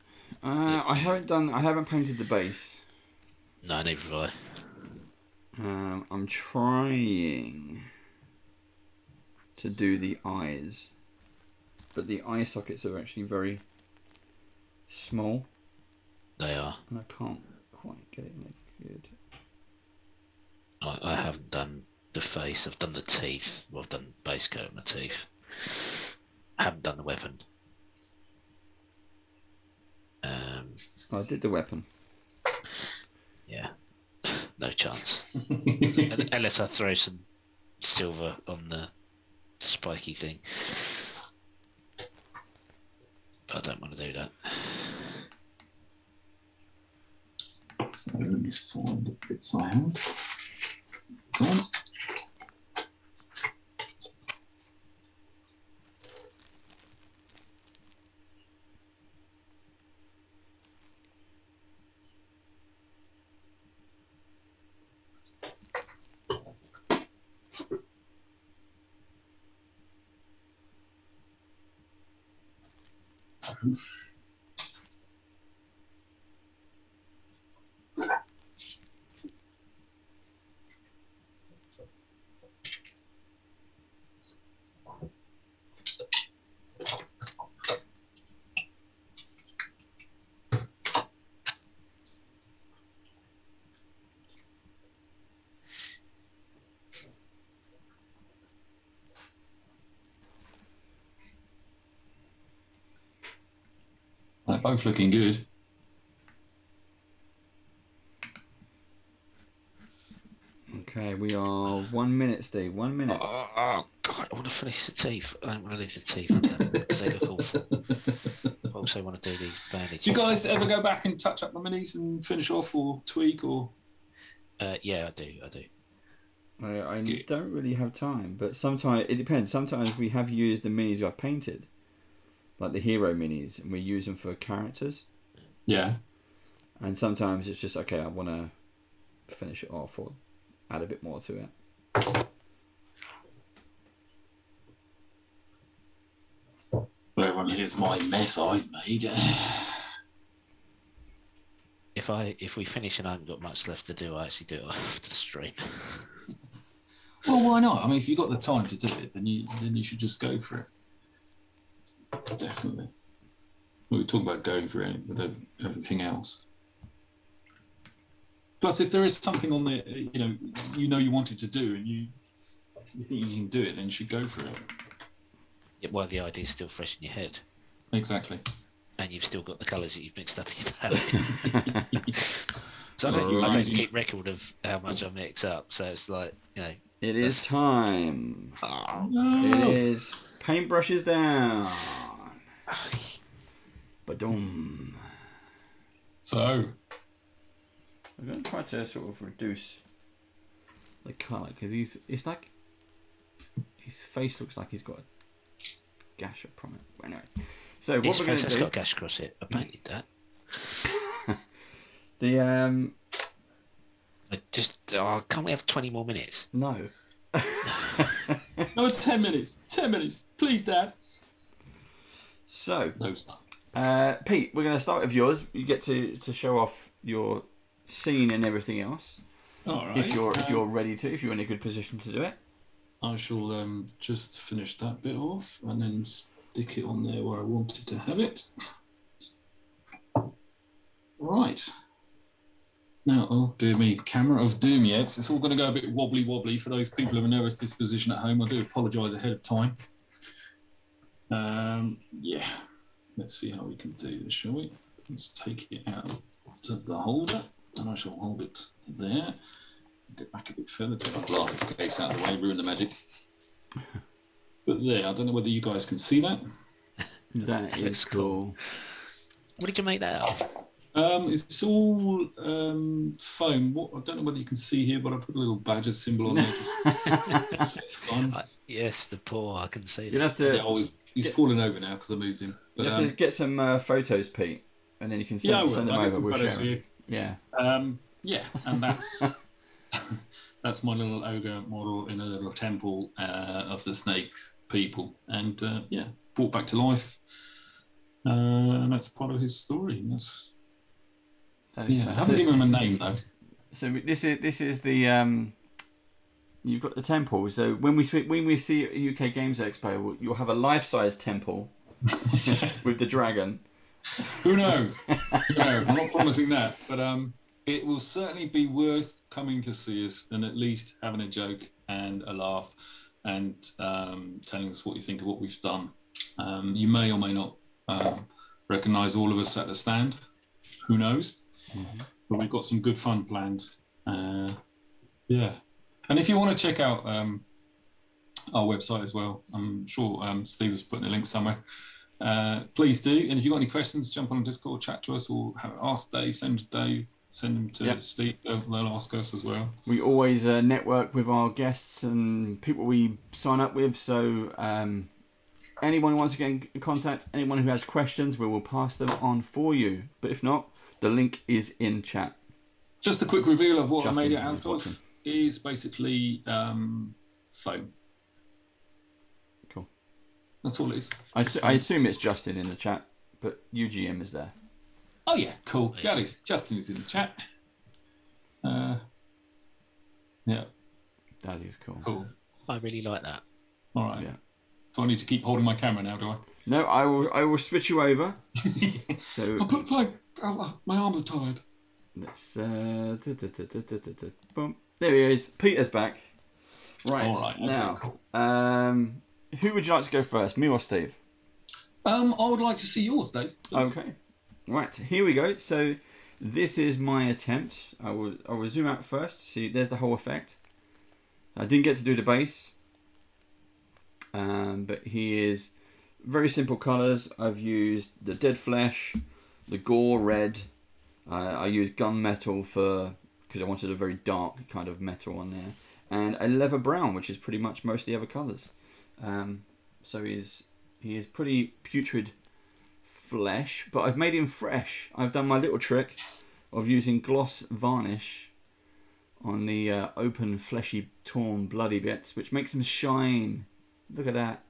I haven't painted the base. No, neither have I. I'm trying to do the eyes, but the eye sockets are actually very small. They are. And I can't quite get it in there good. I haven't done the face. I've done the teeth. Well, I've done base coat on the teeth. I haven't done the weapon. I did the weapon. Yeah, no chance. Unless I throw some silver on the spiky thing. But I don't want to do that. So let me just find the bits I have. Come on. They're both looking good. Okay, we are 1 minute, Steve. 1 minute. Oh God, I want to finish the teeth. I don't want to leave the teeth undone because they look awful. I also want to do these bandages. Do you guys ever go back and touch up the minis and finish off or tweak or? Yeah, I do. I don't really have time, but sometimes it depends. Sometimes we have used the minis I've painted, like the hero minis, and we use them for characters. Yeah. And sometimes it's just okay. I want to finish it off or add a bit more to it. Well, everyone, here's my mess I've made. If we finish and I haven't got much left to do, I actually do it after the stream. Well, why not? I mean, if you've got the time to do it, then you should just go for it. Definitely. We were talking about going for it with everything else. Plus, if there is something on there, you wanted to do, and you think you can do it, then you should go for it. Yeah, well, the idea's still fresh in your head. Exactly. And you've still got the colours that you've mixed up in your palette. So I don't keep record of how much I mix up. So it's like, It is time. Oh, no. It is paintbrushes down. Ba-dum. So I'm going to try to sort of reduce the colour because it's like his face looks like he's got a gash up from it. Anyway, so what we're going to do? It's got a gash across it. I painted that. The can't we have 20 more minutes? No. No, 10 minutes. 10 minutes. Please, Dad. So, No. Pete, we're going to start with yours. You get to show off your scene and everything else. All right. If you're ready to, if you're in a good position to do it. I shall just finish that bit off and then stick it on there where I wanted to have it. Right. Now, oh dear me, camera of doom yet. It's all going to go a bit wobbly for those people of a nervous disposition at home. I do apologise ahead of time. Yeah, let's see how we can do this, shall we? Let's take it out of the holder and I shall hold it there. Get back a bit further, take my glasses case out of the way, ruin the magic. But there, I don't know whether you guys can see that. That is cool. What did you make that out of? It's all foam. I don't know whether you can see here, but I put a little badger symbol on there. Just fun. Yes, the paw, I can see You'll have to. Yeah, he's fallen over now because I moved him. But, you have to get some photos, Pete, and then you can send them over. We'll share them. Yeah. Yeah, and that's that's my little ogre model in a little temple of the snakes people, and yeah, brought back to life. And that's part of his story. And that's I haven't given him a name though. So this is the you've got the temple. So when we see a UK Games Expo, you'll have a life-size temple with the dragon. Who knows? Who knows? I'm not promising that, but it will certainly be worth coming to see us and at least having a joke and a laugh and telling us what you think of what we've done. You may or may not recognise all of us at the stand. Who knows? Mm-hmm. But we've got some good fun planned. Yeah. And if you want to check out our website as well, I'm sure Steve was putting a link somewhere. Please do. And if you've got any questions, jump on Discord, chat to us, or ask Dave, send them to Dave, send them to Steve. They'll ask us as well. We always network with our guests and people we sign up with. So anyone who wants to get in contact, anyone who has questions, we will pass them on for you. But if not, the link is in chat. Just a quick reveal of what I made it out of is basically foam. Cool. That's all it is. I assume it's Justin in the chat, but UGM is there. Oh yeah, cool. Yeah, Justin is in the chat. Yeah. That is cool. Cool. I really like that. All right. Yeah. So I need to keep holding my camera now, do I? No, I will switch you over. So my arms are tired. Let's boom. There he is. Peter's back. Right. All right. Okay, now, cool. who would you like to go first, me or Steve? I would like to see yours, Dave. Okay. Right. Here we go. So this is my attempt. I will zoom out first. See, there's the whole effect. I didn't get to do the base. But he is very simple colours. I've used the dead flesh, the gore red. I used gunmetal because I wanted a very dark kind of metal on there, and a leather brown, which is pretty much most of the other colours. So he is pretty putrid flesh, but I've made him fresh. I've done my little trick of using gloss varnish on the open, fleshy, torn, bloody bits, which makes them shine. Look at that.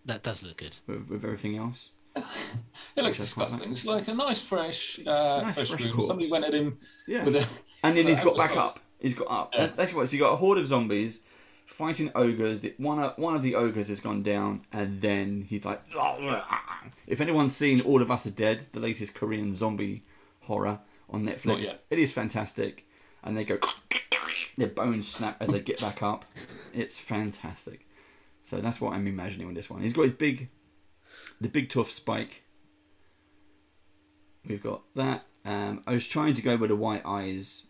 That does look good. With everything else. It looks disgusting. It's like a nice fresh fresh corpse. Somebody went at him with a... And then he's got back up. He's got up. Yeah. That's what. So you got a horde of zombies fighting ogres. One of the ogres has gone down, and then he's like... If anyone's seen All of Us Are Dead, the latest Korean zombie horror on Netflix, it is fantastic. And they go... Their bones snap as they get back up. It's fantastic. So that's what I'm imagining with this one. He's got the big tough spike. We've got that. I was trying to go with the white eyes.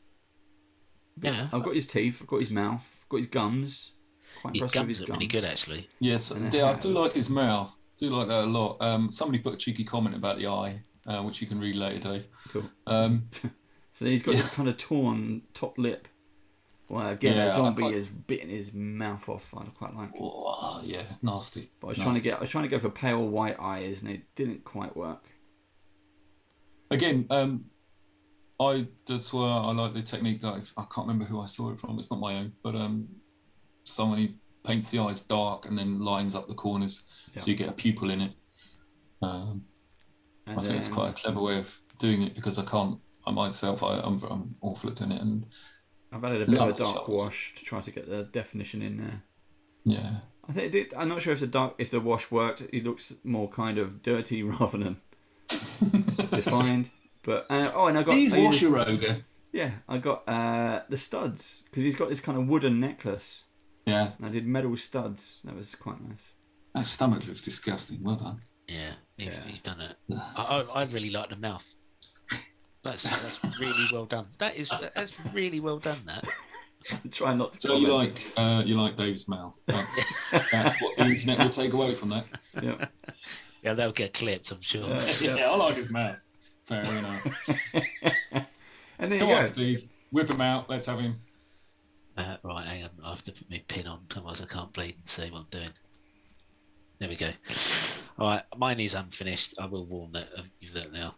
Yeah. I've got his teeth. I've got his mouth. I've got his gums. Quite His impressed gums with his are gums. really good, actually. Yes, yeah, I do like his mouth. I do like that a lot. Somebody put a cheeky comment about the eye, which you can read later, Dave. Cool. So he's got this kind of torn top lip. Well, again, a zombie has bitten his mouth off. I quite like. Oh, yeah, nasty. But I was trying to go for pale white eyes, and it didn't quite work. Again, that's why I like the technique. That I can't remember who I saw it from. It's not my own, but somebody paints the eyes dark and then lines up the corners, so you get a pupil in it. I think it's quite a clever way of doing it, because I'm awful at doing it, and I've added a bit of a dark wash to try to get the definition in there. Yeah, I think it did. I'm not sure if the wash worked. It looks more kind of dirty rather than defined. But and I got these washer ogre. Yeah, I got the studs, because he's got this kind of wooden necklace. Yeah, and I did metal studs. That was quite nice. That stomach looks disgusting. Well done. Yeah, he's done it. I really like the mouth. That's really well done. That's really well done. That. Try not to. So you like Dave's mouth. That's what the internet will take away from that. Yeah. Yeah, they'll get clipped, I'm sure. Yeah, I like his mouth. Fair enough. And there Come you on, go. Steve. Whip him out. Let's have him. Right, hang on. I have to put my pin on, otherwise I can't bleed and see what I'm doing. There we go. All right, mine is unfinished. I will warn you that now.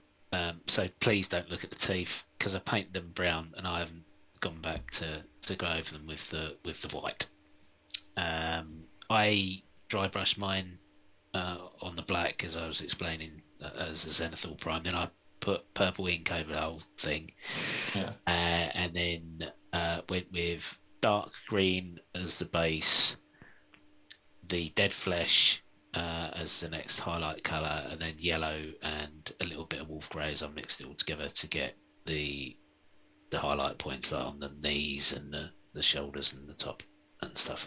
So please don't look at the teeth, because I painted them brown and I haven't gone back to go over them with the white. I dry brushed mine on the black, as I was explaining, as a Zenithal Prime. Then I put purple ink over the whole thing, and then went with dark green as the base, the dead flesh as the next highlight colour, and then yellow and a little bit of wolf grey as I mixed it all together to get the highlight points, like on the knees and the shoulders and the top and stuff.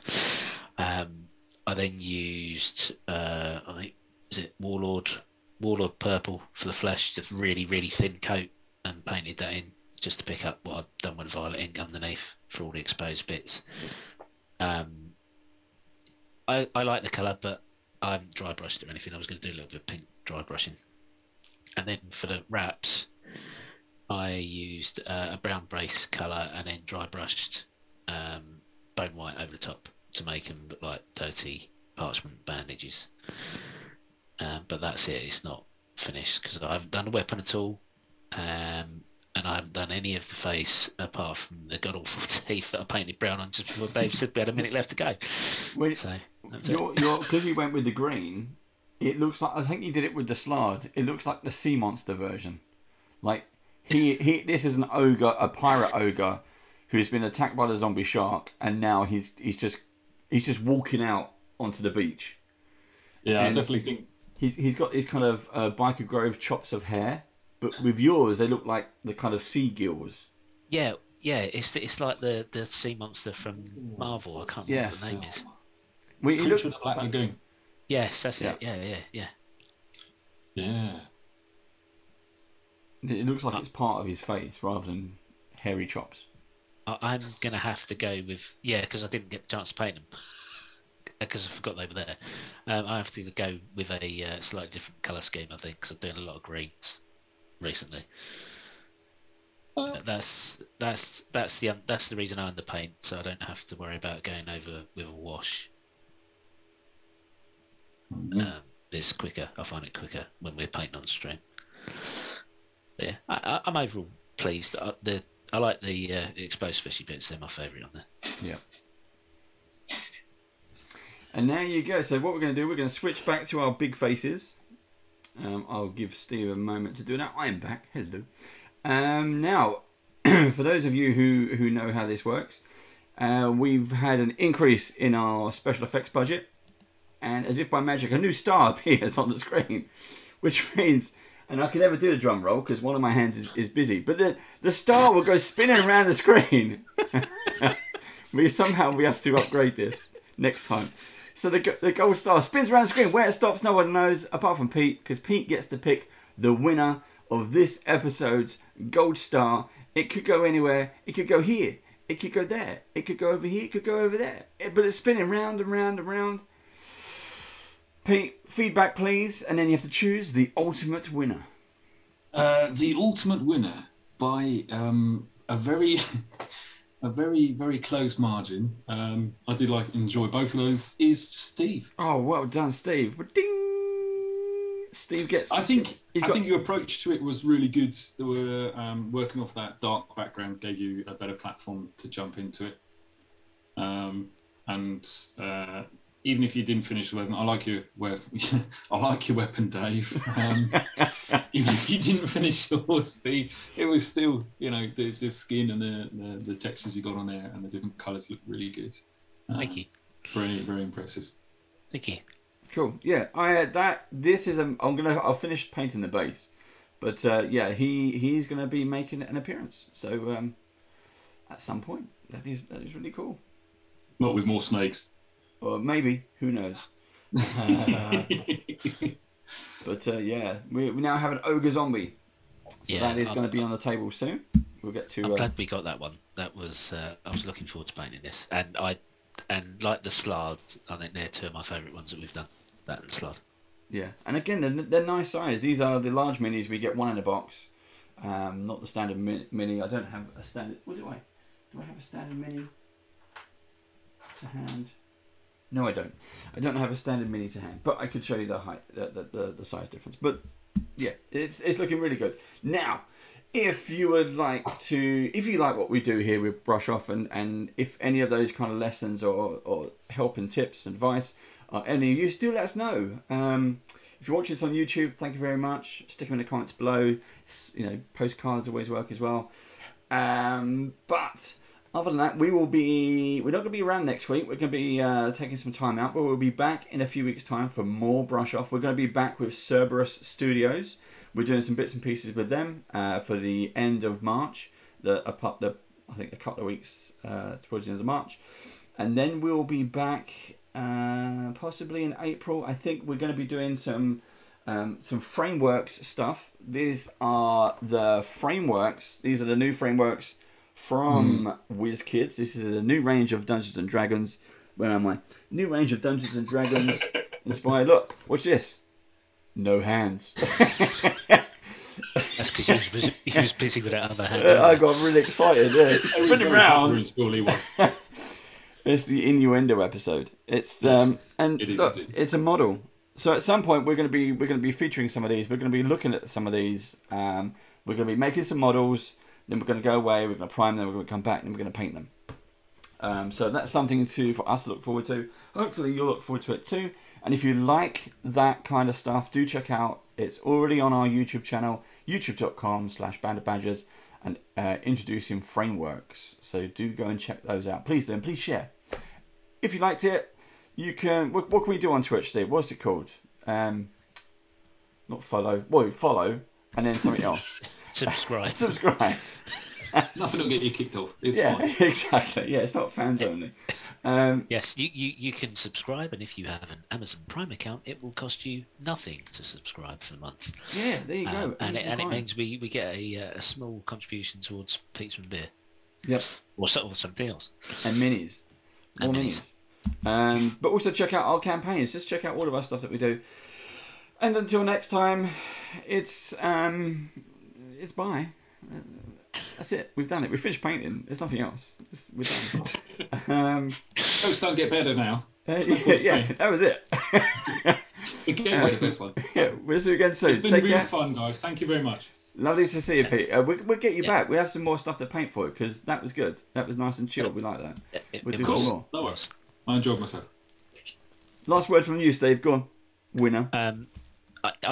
I then used I think, is it Warlord purple for the flesh, just really thin coat, and painted that in just to pick up what I've done with violet ink underneath for all the exposed bits. I like the colour, but I haven't dry brushed it or anything. I was going to do a little bit of pink dry brushing. And then for the wraps, I used a brown base colour and then dry brushed bone white over the top to make them look like dirty parchment bandages. But that's it. It's not finished because I haven't done a weapon at all, and I haven't done any of the face apart from the god awful teeth that I painted brown on just before Dave said we had a minute left to go. Well, so because you went with the green, it looks like, I think you did it with the slard. It looks like the sea monster version. Like this is an ogre, a pirate ogre, who's been attacked by the zombie shark, and now he's just walking out onto the beach. Yeah, and I definitely think he's got these kind of Biker Grove chops of hair, but with yours they look like the kind of sea gills. Yeah, it's like the sea monster from Marvel. I can't remember what the name is. Creature of the Black Lagoon. Yes, that's it. Yeah. It looks like it's part of his face rather than hairy chops. I'm going to have to go with... Yeah, because I didn't get the chance to paint them. Because I forgot they were there. I have to go with a slightly different colour scheme, I think, because I'm doing a lot of greens recently. That's the reason I underpaint, so I don't have to worry about going over with a wash. It's quicker. I find it quicker when we're painting on stream. But yeah, I'm overall pleased. I like the exposed fishy bits. They're my favourite on there. Yeah. And now you go. So what we're going to do, we're going to switch back to our big faces. I'll give Steve a moment to do that. I am back. Hello. Now, for those of you who know how this works, we've had an increase in our special effects budget. And as if by magic, a new star appears on the screen. Which means... And I can never do the drum roll because one of my hands is busy. But the star will go spinning around the screen. we have to upgrade this next time. So the gold star spins around the screen. Where it stops, no one knows apart from Pete, because Pete gets to pick the winner of this episode's gold star. It could go anywhere. It could go here. It could go there. It could go over here. It could go over there. But it's spinning round and round and round. Pete, feedback please, and then you have to choose the ultimate winner. The ultimate winner by a very close margin. I did enjoy both of those. Is Steve? Oh, well done, Steve! Ding! Steve gets. I think your approach to it was really good. They were working off that dark background gave you a better platform to jump into it. and even if you didn't finish the weapon, I like your I like your weapon, Dave. Even if you didn't finish yours, Steve, it was still, you know, the skin and the textures you got on there and the different colours look really good. Thank you. Very, very impressive. Thank you. Cool. Yeah, I'll finish painting the base, but yeah, he's gonna be making an appearance. So at some point, that is really cool. Not with more snakes. Or maybe, who knows? But yeah, we now have an ogre zombie, so that is going to be on the table soon. We'll get to. I'm glad we got that one. That was I was looking forward to painting this, and like the Slard, I think they're two of my favourite ones that we've done. That and Slard. Yeah, and again, they're nice size. These are the large minis. We get one in a box, not the standard mini. I don't have a standard. What do I? Do I have a standard mini to hand? No, I don't. I don't have a standard mini to hand, but I could show you the height, the size difference. But yeah, it's looking really good. Now, if you would like to, if you like what we do here with Brush Off, and if any of those kind of lessons or help and tips, advice, are any of use, do let us know. If you're watching this on YouTube, thank you very much. Stick them in the comments below. You know, postcards always work as well. But other than that, we're not going to be around next week. We're going to be taking some time out, but we'll be back in a few weeks' time for more Brush Off. We're going to be back with Cerberus Studios. We're doing some bits and pieces with them for the end of March. I think a couple of weeks towards the end of March. And then we'll be back possibly in April. I think we're going to be doing some frameworks stuff. These are the frameworks. These are the new frameworks from WizKids. This is a new range of Dungeons and Dragons. Where am I? New range of Dungeons and Dragons inspired. Look, watch this. No hands. That's because he was busy with that other hand. I got really excited. Yeah. Spinning around. It's the innuendo episode. It's and look, it's a model. So at some point we're going to be featuring some of these. We're going to be looking at some of these. We're going to be making some models. Then we're going to go away. We're going to prime them. We're going to come back and we're going to paint them. So that's something for us to look forward to. Hopefully you'll look forward to it too. And if you like that kind of stuff, do check out. It's already on our YouTube channel, youtube.com/bandofbadgers, and introducing frameworks. So do go and check those out. Please do, and please share. If you liked it, you can. What can we do on Twitch, Steve? What's it called? Not follow. Well, follow, and then something else. Subscribe. Subscribe. Nothing will get you kicked off. It's fine. Exactly. Yeah, it's not fans only. Yes, you can subscribe, and if you have an Amazon Prime account, it will cost you nothing to subscribe for the month. Yeah, there you go. And it means we get a small contribution towards pizza and beer. Yep. Or something else. And minis. More minis. But also check out our campaigns. Just check out all of our stuff that we do. And until next time, it's bye. That's it. We've done it. We finished painting. There's nothing else. We're done. Those don't get better now. Yeah, that was it. Again, the best one. Yeah, we'll see you again soon. It's been really fun, guys. Thank you very much. Lovely to see you, Pete. We'll get you back. We have some more stuff to paint for you because that was good. That was nice and chilled. We like that. We'll do some more. No worries. I enjoyed myself. Last word from you, Steve. Go on, winner. I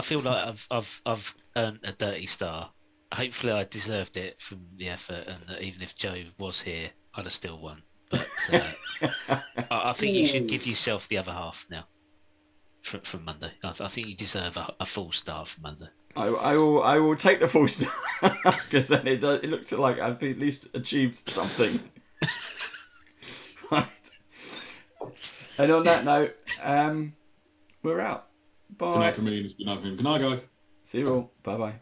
feel like I've earned a dirty star. Hopefully, I deserved it from the effort, and even if Joe was here, I'd have still won. But I think you should give yourself the other half now. From Monday, I think you deserve a full star from Monday. I will take the full star because then it looks like I've at least achieved something. Right. And on that note, we're out. Bye. Good night from me. Good night, guys. See you all. Bye bye.